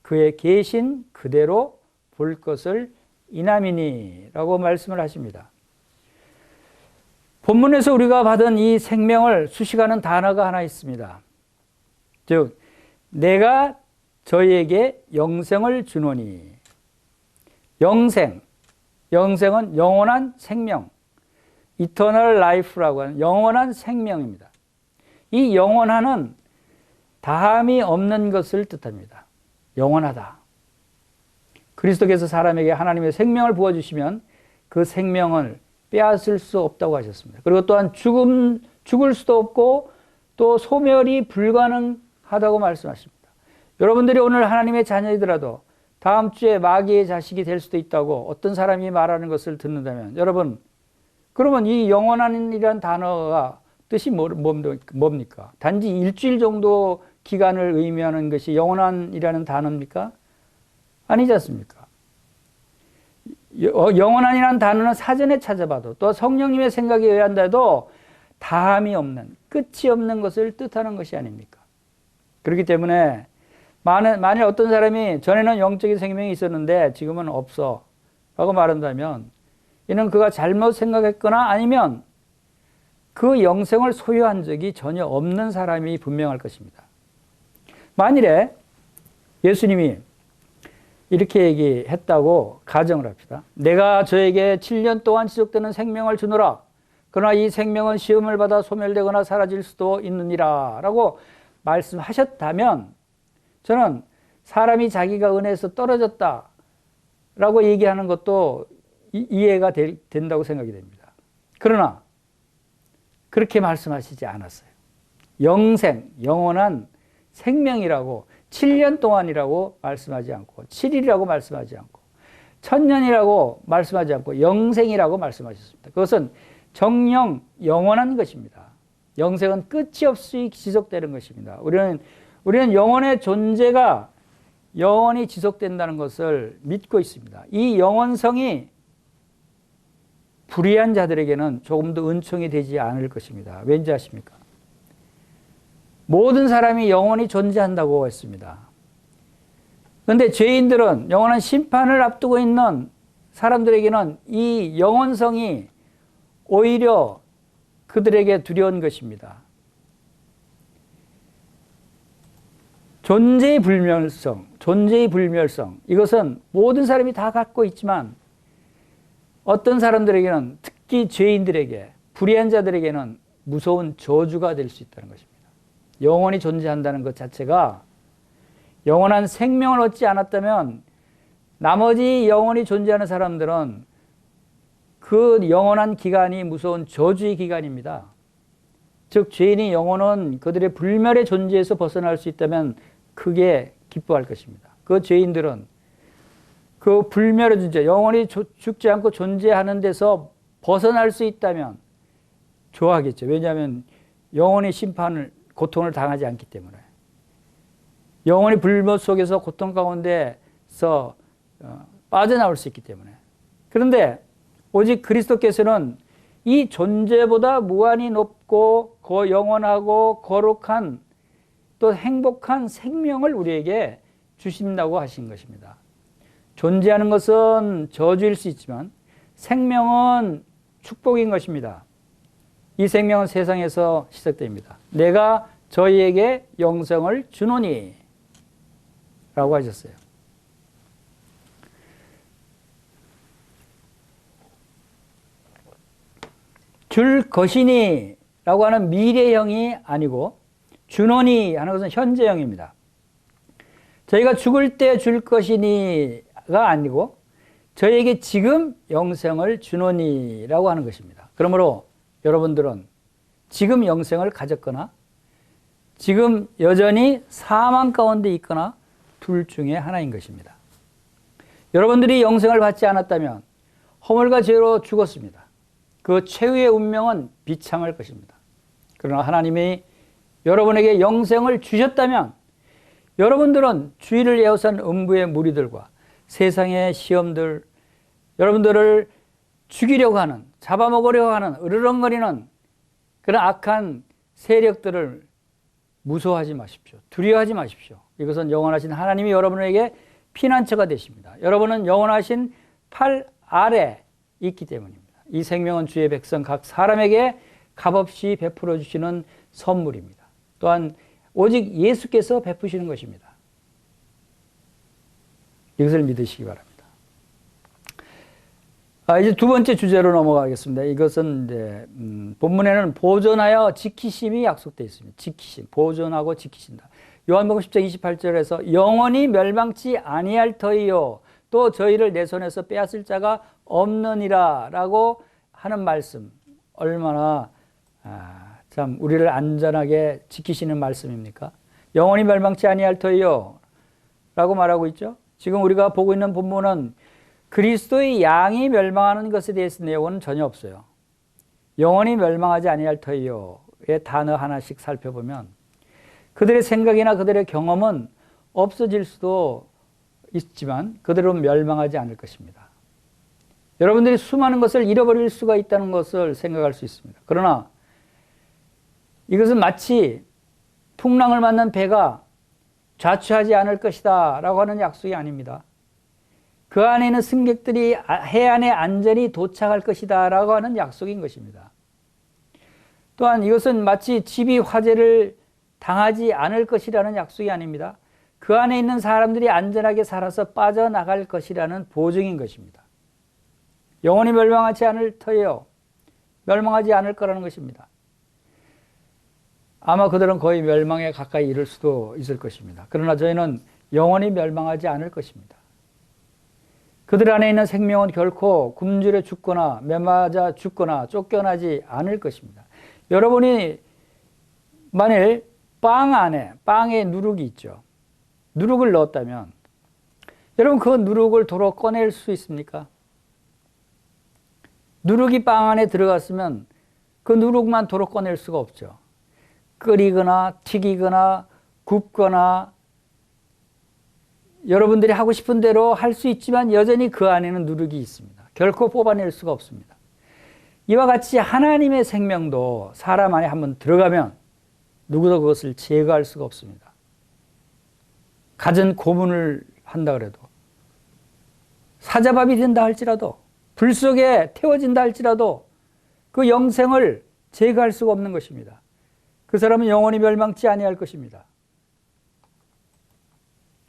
그의 계신 그대로 볼 것을 이남이니 라고 말씀을 하십니다. 본문에서 우리가 받은 이 생명을 수식하는 단어가 하나 있습니다. 즉 내가 저희에게 영생을 주노니. 영생은 영원한 생명, eternal life라고 하는 영원한 생명입니다. 이 영원한은 다함이 없는 것을 뜻합니다. 영원하다. 그리스도께서 사람에게 하나님의 생명을 부어주시면 그 생명을 빼앗을 수 없다고 하셨습니다. 그리고 또한 죽을 수도 없고 또 소멸이 불가능하다고 말씀하십니다. 여러분들이 오늘 하나님의 자녀이더라도 다음 주에 마귀의 자식이 될 수도 있다고 어떤 사람이 말하는 것을 듣는다면 여러분 그러면 이 영원한이라는 단어가 뜻이 뭡니까? 단지 일주일 정도 기간을 의미하는 것이 영원한이라는 단어입니까? 아니지 않습니까? 영원한이라는 단어는 사전에 찾아봐도 또 성령님의 생각에 의한데도 다함이 없는 끝이 없는 것을 뜻하는 것이 아닙니까? 그렇기 때문에 만일 어떤 사람이 전에는 영적인 생명이 있었는데 지금은 없어 라고 말한다면 이는 그가 잘못 생각했거나 아니면 그 영생을 소유한 적이 전혀 없는 사람이 분명할 것입니다. 만일에 예수님이 이렇게 얘기했다고 가정을 합시다. 내가 저에게 7년 동안 지속되는 생명을 주노라. 그러나 이 생명은 시험을 받아 소멸되거나 사라질 수도 있느니라 라고 말씀하셨다면 저는 사람이 자기가 은혜에서 떨어졌다 라고 얘기하는 것도 이해가 된다고 생각이 됩니다. 그러나 그렇게 말씀하시지 않았어요. 영생, 영원한 생명이라고 7년 동안이라고 말씀하지 않고 7일이라고 말씀하지 않고 1000년이라고 말씀하지 않고 영생이라고 말씀하셨습니다. 그것은 정령 영원한 것입니다. 영생은 끝이 없이 지속되는 것입니다. 우리는 영혼의 존재가 영원히 지속된다는 것을 믿고 있습니다. 이 영원성이 불의한 자들에게는 조금 더 은총이 되지 않을 것입니다. 왠지 아십니까? 모든 사람이 영원히 존재한다고 했습니다. 그런데 죄인들은 영원한 심판을 앞두고 있는 사람들에게는 이 영원성이 오히려 그들에게 두려운 것입니다. 존재의 불멸성, 이것은 모든 사람이 다 갖고 있지만 어떤 사람들에게는, 특히 죄인들에게, 불의한 자들에게는 무서운 저주가 될 수 있다는 것입니다. 영원히 존재한다는 것 자체가, 영원한 생명을 얻지 않았다면 나머지 영원히 존재하는 사람들은 그 영원한 기간이 무서운 저주의 기간입니다. 즉 죄인이 영원한 그들의 불멸의 존재에서 벗어날 수 있다면 크게 기뻐할 것입니다. 그 죄인들은 그 불멸의 존재, 영원히 죽지 않고 존재하는 데서 벗어날 수 있다면 좋아하겠죠. 왜냐하면 영원히 고통을 당하지 않기 때문에. 영원히 불멸 속에서 고통 가운데서 빠져나올 수 있기 때문에. 그런데 오직 그리스도께서는 이 존재보다 무한히 높고 영원하고 거룩한 또 행복한 생명을 우리에게 주신다고 하신 것입니다. 존재하는 것은 저주일 수 있지만 생명은 축복인 것입니다. 이 생명은 세상에서 시작됩니다. 내가 저희에게 영생을 주노니 라고 하셨어요. 줄 것이니 라고 하는 미래형이 아니고 주노니 하는 것은 현재형입니다. 저희가 죽을 때 줄 것이니가 아니고 저희에게 지금 영생을 주노니 라고 하는 것입니다. 그러므로 여러분들은 지금 영생을 가졌거나 지금 여전히 사망 가운데 있거나 둘 중에 하나인 것입니다. 여러분들이 영생을 받지 않았다면 허물과 죄로 죽었습니다. 그 최후의 운명은 비참할 것입니다. 그러나 하나님이 여러분에게 영생을 주셨다면 여러분들은 주의를 에워싼 음부의 무리들과 세상의 시험들, 여러분들을 죽이려고 하는, 잡아먹으려고 하는 으르렁거리는 그런 악한 세력들을 무서워하지 마십시오. 두려워하지 마십시오. 이것은 영원하신 하나님이 여러분에게 피난처가 되십니다. 여러분은 영원하신 팔 아래 있기 때문입니다. 이 생명은 주의 백성 각 사람에게 값없이 베풀어 주시는 선물입니다. 또한 오직 예수께서 베푸시는 것입니다. 이것을 믿으시기 바랍니다. 이제 두 번째 주제로 넘어가겠습니다. 이것은 이제 본문에는 보존하여 지키심이 약속되어 있습니다. 지키심, 보존하고 지키신다. 요한복음 10장 28절에서 영원히 멸망치 아니할 터이요 또 저희를 내 손에서 빼앗을 자가 없느니라 라고 하는 말씀, 얼마나 참 우리를 안전하게 지키시는 말씀입니까? 영원히 멸망치 아니할 터이요 라고 말하고 있죠. 지금 우리가 보고 있는 본문은 그리스도의 양이 멸망하는 것에 대해서 내용은 전혀 없어요. 영원히 멸망하지 아니할 터이요의 단어 하나씩 살펴보면 그들의 생각이나 그들의 경험은 없어질 수도 있지만 그들은 멸망하지 않을 것입니다. 여러분들이 수많은 것을 잃어버릴 수가 있다는 것을 생각할 수 있습니다. 그러나 이것은 마치 풍랑을 맞는 배가 좌초하지 않을 것이다 라고 하는 약속이 아닙니다. 그 안에 있는 승객들이 해안에 안전히 도착할 것이다 라고 하는 약속인 것입니다. 또한 이것은 마치 집이 화재를 당하지 않을 것이라는 약속이 아닙니다. 그 안에 있는 사람들이 안전하게 살아서 빠져나갈 것이라는 보증인 것입니다. 영원히 멸망하지 않을 터예요. 멸망하지 않을 거라는 것입니다. 아마 그들은 거의 멸망에 가까이 이를 수도 있을 것입니다. 그러나 저희는 영원히 멸망하지 않을 것입니다. 그들 안에 있는 생명은 결코 굶주려 죽거나 매맞아 죽거나 쫓겨나지 않을 것입니다. 여러분이 만일 빵 안에, 빵에 누룩이 있죠. 누룩을 넣었다면 여러분 그 누룩을 도로 꺼낼 수 있습니까? 누룩이 빵 안에 들어갔으면 그 누룩만 도로 꺼낼 수가 없죠. 끓이거나 튀기거나 굽거나 여러분들이 하고 싶은 대로 할 수 있지만 여전히 그 안에는 누룩이 있습니다. 결코 뽑아낼 수가 없습니다. 이와 같이 하나님의 생명도 사람 안에 한번 들어가면 누구도 그것을 제거할 수가 없습니다. 갖은 고문을 한다 그래도, 사자밥이 된다 할지라도, 불 속에 태워진다 할지라도 그 영생을 제거할 수가 없는 것입니다. 그 사람은 영원히 멸망치 아니할 것입니다.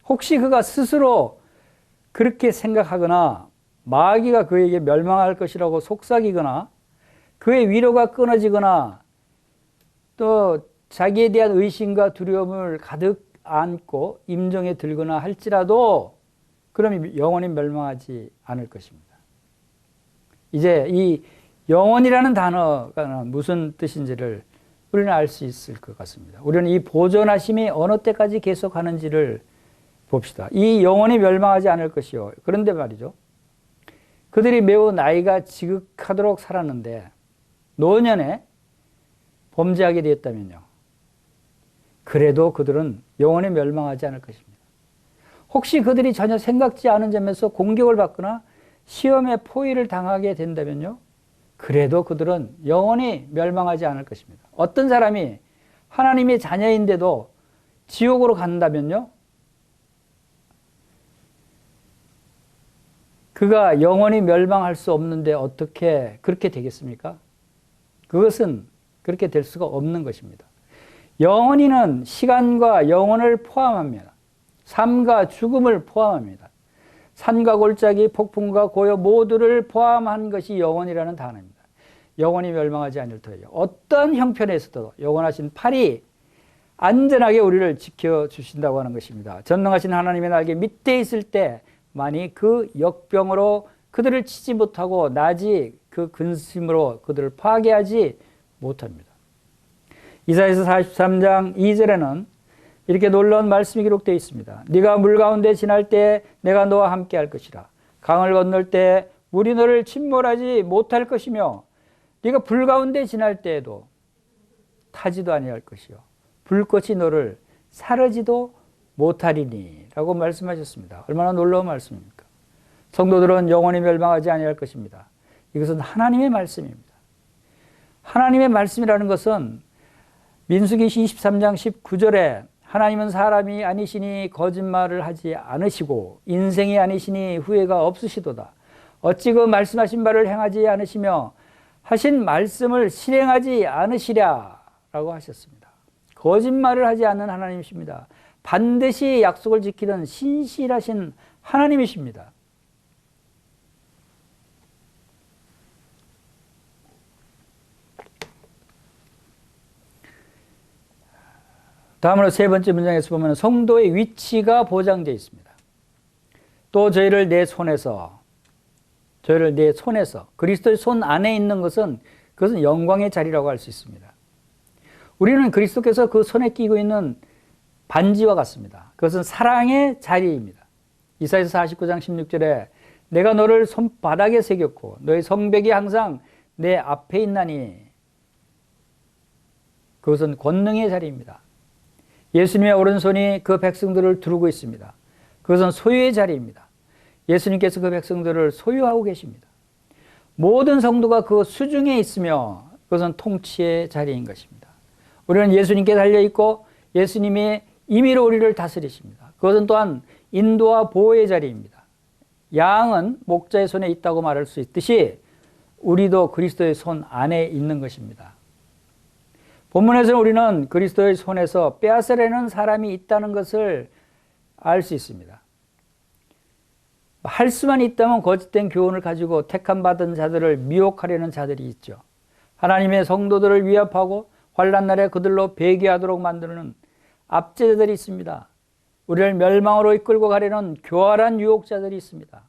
혹시 그가 스스로 그렇게 생각하거나 마귀가 그에게 멸망할 것이라고 속삭이거나 그의 위로가 끊어지거나 또 자기에 대한 의심과 두려움을 가득 안고 임종에 들거나 할지라도 그럼 영원히 멸망하지 않을 것입니다. 이제 이 영원이라는 단어가 무슨 뜻인지를 우리는 알 수 있을 것 같습니다. 우리는 이 보존하심이 어느 때까지 계속하는지를 봅시다. 이 영원히 멸망하지 않을 것이요. 그런데 말이죠. 그들이 매우 나이가 지극하도록 살았는데 노년에 범죄하게 되었다면요. 그래도 그들은 영원히 멸망하지 않을 것입니다. 혹시 그들이 전혀 생각지 않은 점에서 공격을 받거나 시험에 포위를 당하게 된다면요. 그래도 그들은 영원히 멸망하지 않을 것입니다. 어떤 사람이 하나님의 자녀인데도 지옥으로 간다면요. 그가 영원히 멸망할 수 없는데 어떻게 그렇게 되겠습니까? 그것은 그렇게 될 수가 없는 것입니다. 영원히는 시간과 영혼을 포함합니다. 삶과 죽음을 포함합니다. 산과 골짜기, 폭풍과 고요 모두를 포함한 것이 영원이라는 단어입니다. 영원히 멸망하지 않을 터예요. 어떤 형편에서도 영원하신 팔이 안전하게 우리를 지켜주신다고 하는 것입니다. 전능하신 하나님의 날개 밑에 있을 때만이 그 역병으로 그들을 치지 못하고 낮이 그 근심으로 그들을 파괴하지 못합니다. 이사야서 43장 2절에는 이렇게 놀라운 말씀이 기록되어 있습니다. 네가 물 가운데 지날 때 내가 너와 함께 할 것이라. 강을 건널 때 물이 너를 침몰하지 못할 것이며 네가 불 가운데 지날 때에도 타지도 아니할 것이요 불꽃이 너를 사르지도 못하리니 라고 말씀하셨습니다. 얼마나 놀라운 말씀입니까? 성도들은 영원히 멸망하지 아니할 것입니다. 이것은 하나님의 말씀입니다. 하나님의 말씀이라는 것은 민수기 23장 19절에 하나님은 사람이 아니시니 거짓말을 하지 않으시고 인생이 아니시니 후회가 없으시도다. 어찌 그 말씀하신 바를 행하지 않으시며 하신 말씀을 실행하지 않으시랴 라고 하셨습니다. 거짓말을 하지 않는 하나님이십니다. 반드시 약속을 지키는 신실하신 하나님이십니다. 다음으로 세 번째 문장에서 보면 성도의 위치가 보장되어 있습니다. 또 저희를 내 손에서 그리스도의 손 안에 있는 것은 그것은 영광의 자리라고 할 수 있습니다. 우리는 그리스도께서 그 손에 끼고 있는 반지와 같습니다. 그것은 사랑의 자리입니다. 이사야서 49장 16절에 내가 너를 손바닥에 새겼고 너의 성벽이 항상 내 앞에 있나니 그것은 권능의 자리입니다. 예수님의 오른손이 그 백성들을 두르고 있습니다. 그것은 소유의 자리입니다. 예수님께서 그 백성들을 소유하고 계십니다. 모든 성도가 그 수중에 있으며 그것은 통치의 자리인 것입니다. 우리는 예수님께 달려있고 예수님이 임의로 우리를 다스리십니다. 그것은 또한 인도와 보호의 자리입니다. 양은 목자의 손에 있다고 말할 수 있듯이 우리도 그리스도의 손 안에 있는 것입니다. 본문에서는 우리는 그리스도의 손에서 빼앗으려는 사람이 있다는 것을 알 수 있습니다. 할 수만 있다면 거짓된 교훈을 가지고 택함받은 자들을 미혹하려는 자들이 있죠. 하나님의 성도들을 위협하고 환난 날에 그들로 배교하도록 만드는 압제자들이 있습니다. 우리를 멸망으로 이끌고 가려는 교활한 유혹자들이 있습니다.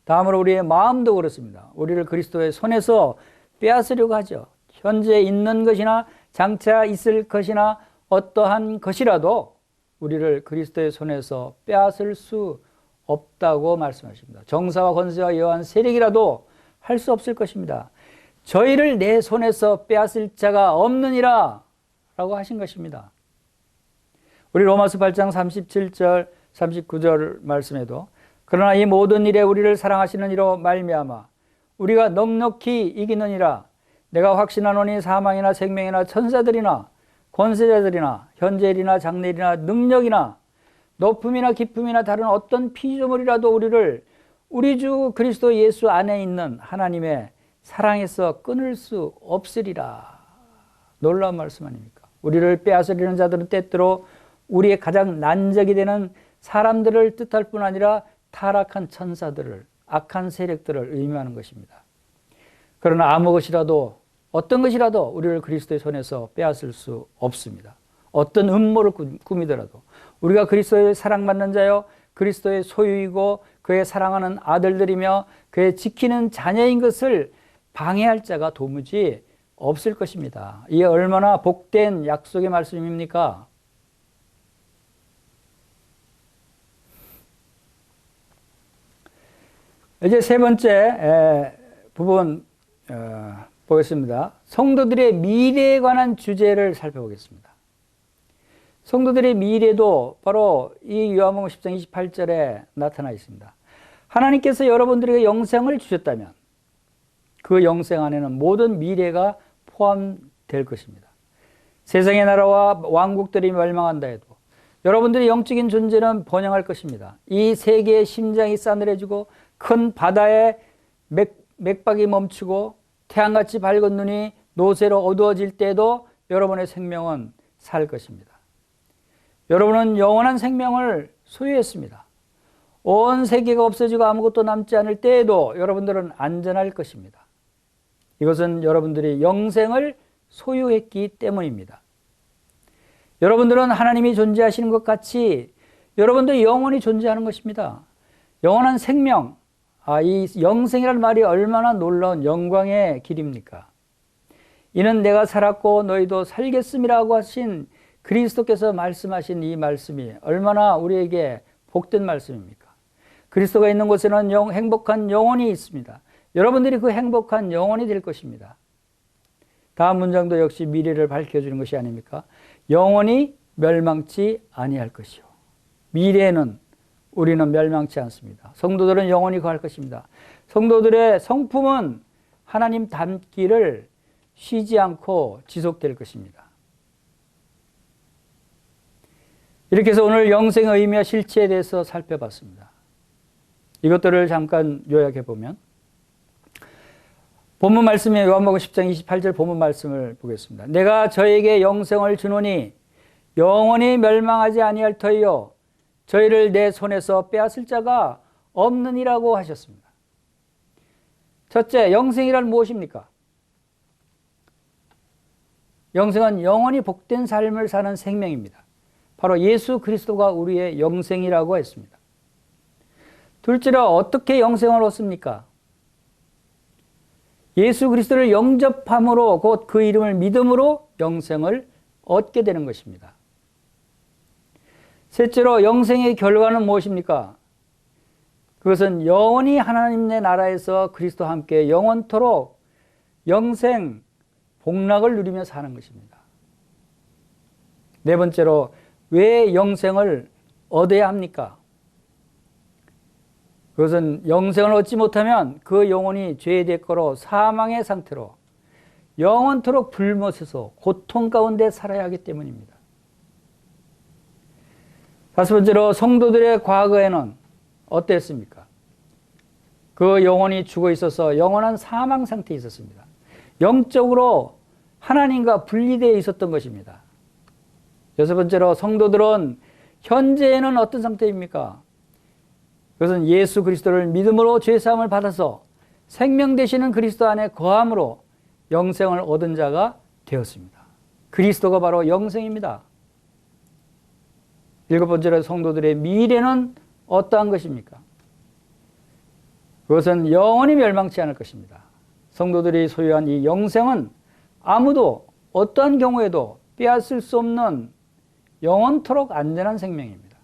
다음으로 우리의 마음도 그렇습니다. 우리를 그리스도의 손에서 빼앗으려고 하죠. 현재 있는 것이나 장차 있을 것이나 어떠한 것이라도 우리를 그리스도의 손에서 빼앗을 수 없다고 말씀하십니다. 정사와 권세와 여호와한 세력이라도 할 수 없을 것입니다. 저희를 내 손에서 빼앗을 자가 없느니라 라고 하신 것입니다. 우리 로마서 8장 37절 39절 말씀에도 그러나 이 모든 일에 우리를 사랑하시는 이로 말미암아 우리가 넉넉히 이기느니라. 내가 확신하노니 사망이나 생명이나 천사들이나 권세자들이나 현재일이나 장래일이나 능력이나 높음이나 깊음이나 다른 어떤 피조물이라도 우리를 우리 주 그리스도 예수 안에 있는 하나님의 사랑에서 끊을 수 없으리라. 놀라운 말씀 아닙니까? 우리를 빼앗으려는 자들은 때때로 우리의 가장 난적이 되는 사람들을 뜻할 뿐 아니라 타락한 천사들을, 악한 세력들을 의미하는 것입니다. 그러나 아무 것이라도, 어떤 것이라도 우리를 그리스도의 손에서 빼앗을 수 없습니다. 어떤 음모를 꾸미더라도 우리가 그리스도의 사랑받는 자요 그리스도의 소유이고 그의 사랑하는 아들들이며 그의 지키는 자녀인 것을 방해할 자가 도무지 없을 것입니다. 이게 얼마나 복된 약속의 말씀입니까? 이제 세 번째 부분 보겠습니다. 성도들의 미래에 관한 주제를 살펴보겠습니다. 성도들의 미래도 바로 이 요한복음 10장 28절에 나타나 있습니다. 하나님께서 여러분들에게 영생을 주셨다면 그 영생 안에는 모든 미래가 포함될 것입니다. 세상의 나라와 왕국들이 멸망한다 해도 여러분들의 영적인 존재는 번영할 것입니다. 이 세계의 심장이 싸늘해지고 큰 바다의 맥박이 멈추고 태양같이 밝은 눈이 노새로 어두워질 때에도 여러분의 생명은 살 것입니다. 여러분은 영원한 생명을 소유했습니다. 온 세계가 없어지고 아무것도 남지 않을 때에도 여러분들은 안전할 것입니다. 이것은 여러분들이 영생을 소유했기 때문입니다. 여러분들은 하나님이 존재하시는 것 같이 여러분도 영원히 존재하는 것입니다. 영원한 생명, 이 영생이라는 말이 얼마나 놀라운 영광의 길입니까? 이는 내가 살았고 너희도 살겠음이라고 하신 그리스도께서 말씀하신 이 말씀이 얼마나 우리에게 복된 말씀입니까? 그리스도가 있는 곳에는 행복한 영혼이 있습니다. 여러분들이 그 행복한 영혼이 될 것입니다. 다음 문장도 역시 미래를 밝혀주는 것이 아닙니까? 영원히 멸망치 아니할 것이요. 미래에는 우리는 멸망치 않습니다. 성도들은 영원히 거할 것입니다. 성도들의 성품은 하나님 닮기를 쉬지 않고 지속될 것입니다. 이렇게 해서 오늘 영생의 의미와 실체에 대해서 살펴봤습니다. 이것들을 잠깐 요약해 보면 본문 말씀에 요한복음 10장 28절 본문 말씀을 보겠습니다. 내가 저에게 영생을 주노니 영원히 멸망하지 아니할 터이요 저희를 내 손에서 빼앗을 자가 없느니라고 하셨습니다. 첫째, 영생이란 무엇입니까? 영생은 영원히 복된 삶을 사는 생명입니다. 바로 예수 그리스도가 우리의 영생이라고 했습니다. 둘째로 어떻게 영생을 얻습니까? 예수 그리스도를 영접함으로 곧 그 이름을 믿음으로 영생을 얻게 되는 것입니다. 셋째로 영생의 결과는 무엇입니까? 그것은 영원히 하나님의 나라에서 그리스도와 함께 영원토록 영생, 복락을 누리며 사는 것입니다. 네 번째로 왜 영생을 얻어야 합니까? 그것은 영생을 얻지 못하면 그 영혼이 죄의 대가로 사망의 상태로 영원토록 불못에서 고통 가운데 살아야 하기 때문입니다. 다섯 번째로 성도들의 과거에는 어땠습니까? 그 영혼이 죽어 있어서 영원한 사망 상태에 있었습니다. 영적으로 하나님과 분리되어 있었던 것입니다. 여섯 번째로 성도들은 현재에는 어떤 상태입니까? 그것은 예수 그리스도를 믿음으로 죄사함을 받아서 생명 되시는 그리스도 안에 거함으로 영생을 얻은 자가 되었습니다. 그리스도가 바로 영생입니다. 일곱 번째로 성도들의 미래는 어떠한 것입니까? 그것은 영원히 멸망치 않을 것입니다. 성도들이 소유한 이 영생은 아무도 어떠한 경우에도 빼앗을 수 없는 영원토록 안전한 생명입니다.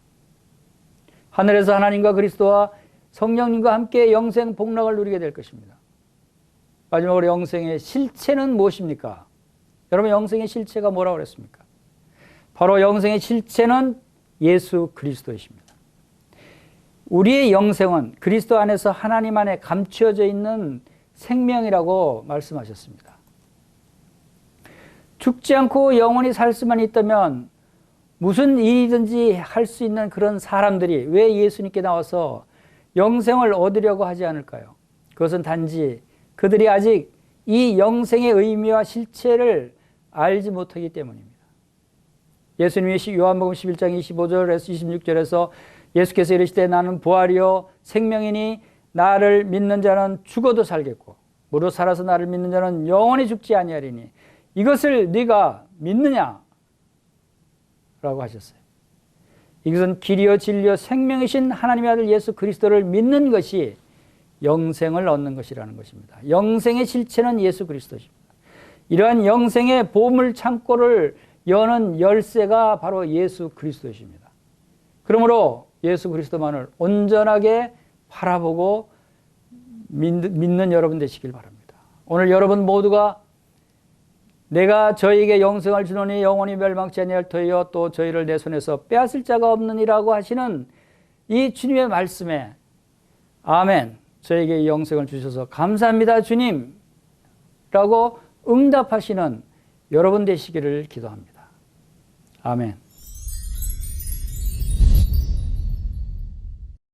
하늘에서 하나님과 그리스도와 성령님과 함께 영생 복락을 누리게 될 것입니다. 마지막으로 영생의 실체는 무엇입니까? 여러분, 영생의 실체가 뭐라고 그랬습니까? 바로 영생의 실체는 예수 그리스도이십니다. 우리의 영생은 그리스도 안에서 하나님 안에 감추어져 있는 생명이라고 말씀하셨습니다. 죽지 않고 영원히 살 수만 있다면 무슨 일이든지 할 수 있는 그런 사람들이 왜 예수님께 나와서 영생을 얻으려고 하지 않을까요? 그것은 단지 그들이 아직 이 영생의 의미와 실체를 알지 못하기 때문입니다. 예수님이 요한복음 11장 25절에서 26절에서 예수께서 이르시되 나는 부활이요 생명이니 나를 믿는 자는 죽어도 살겠고 무릇 살아서 나를 믿는 자는 영원히 죽지 아니하리니 이것을 네가 믿느냐? 라고 하셨어요. 이것은 길이요 진리요 생명이신 하나님의 아들 예수 그리스도를 믿는 것이 영생을 얻는 것이라는 것입니다. 영생의 실체는 예수 그리스도입니다. 이러한 영생의 보물 창고를 여는 열쇠가 바로 예수 그리스도이십니다. 그러므로 예수 그리스도만을 온전하게 바라보고 믿는 여러분 되시길 바랍니다. 오늘 여러분 모두가 내가 저에게 영생을 주노니 영원히 멸망치 아니할 터이요 또 저희를 내 손에서 빼앗을 자가 없느니라고 하시는 이 주님의 말씀에 아멘, 저에게 영생을 주셔서 감사합니다 주님 라고 응답하시는 여러분 되시기를 기도합니다. 아멘.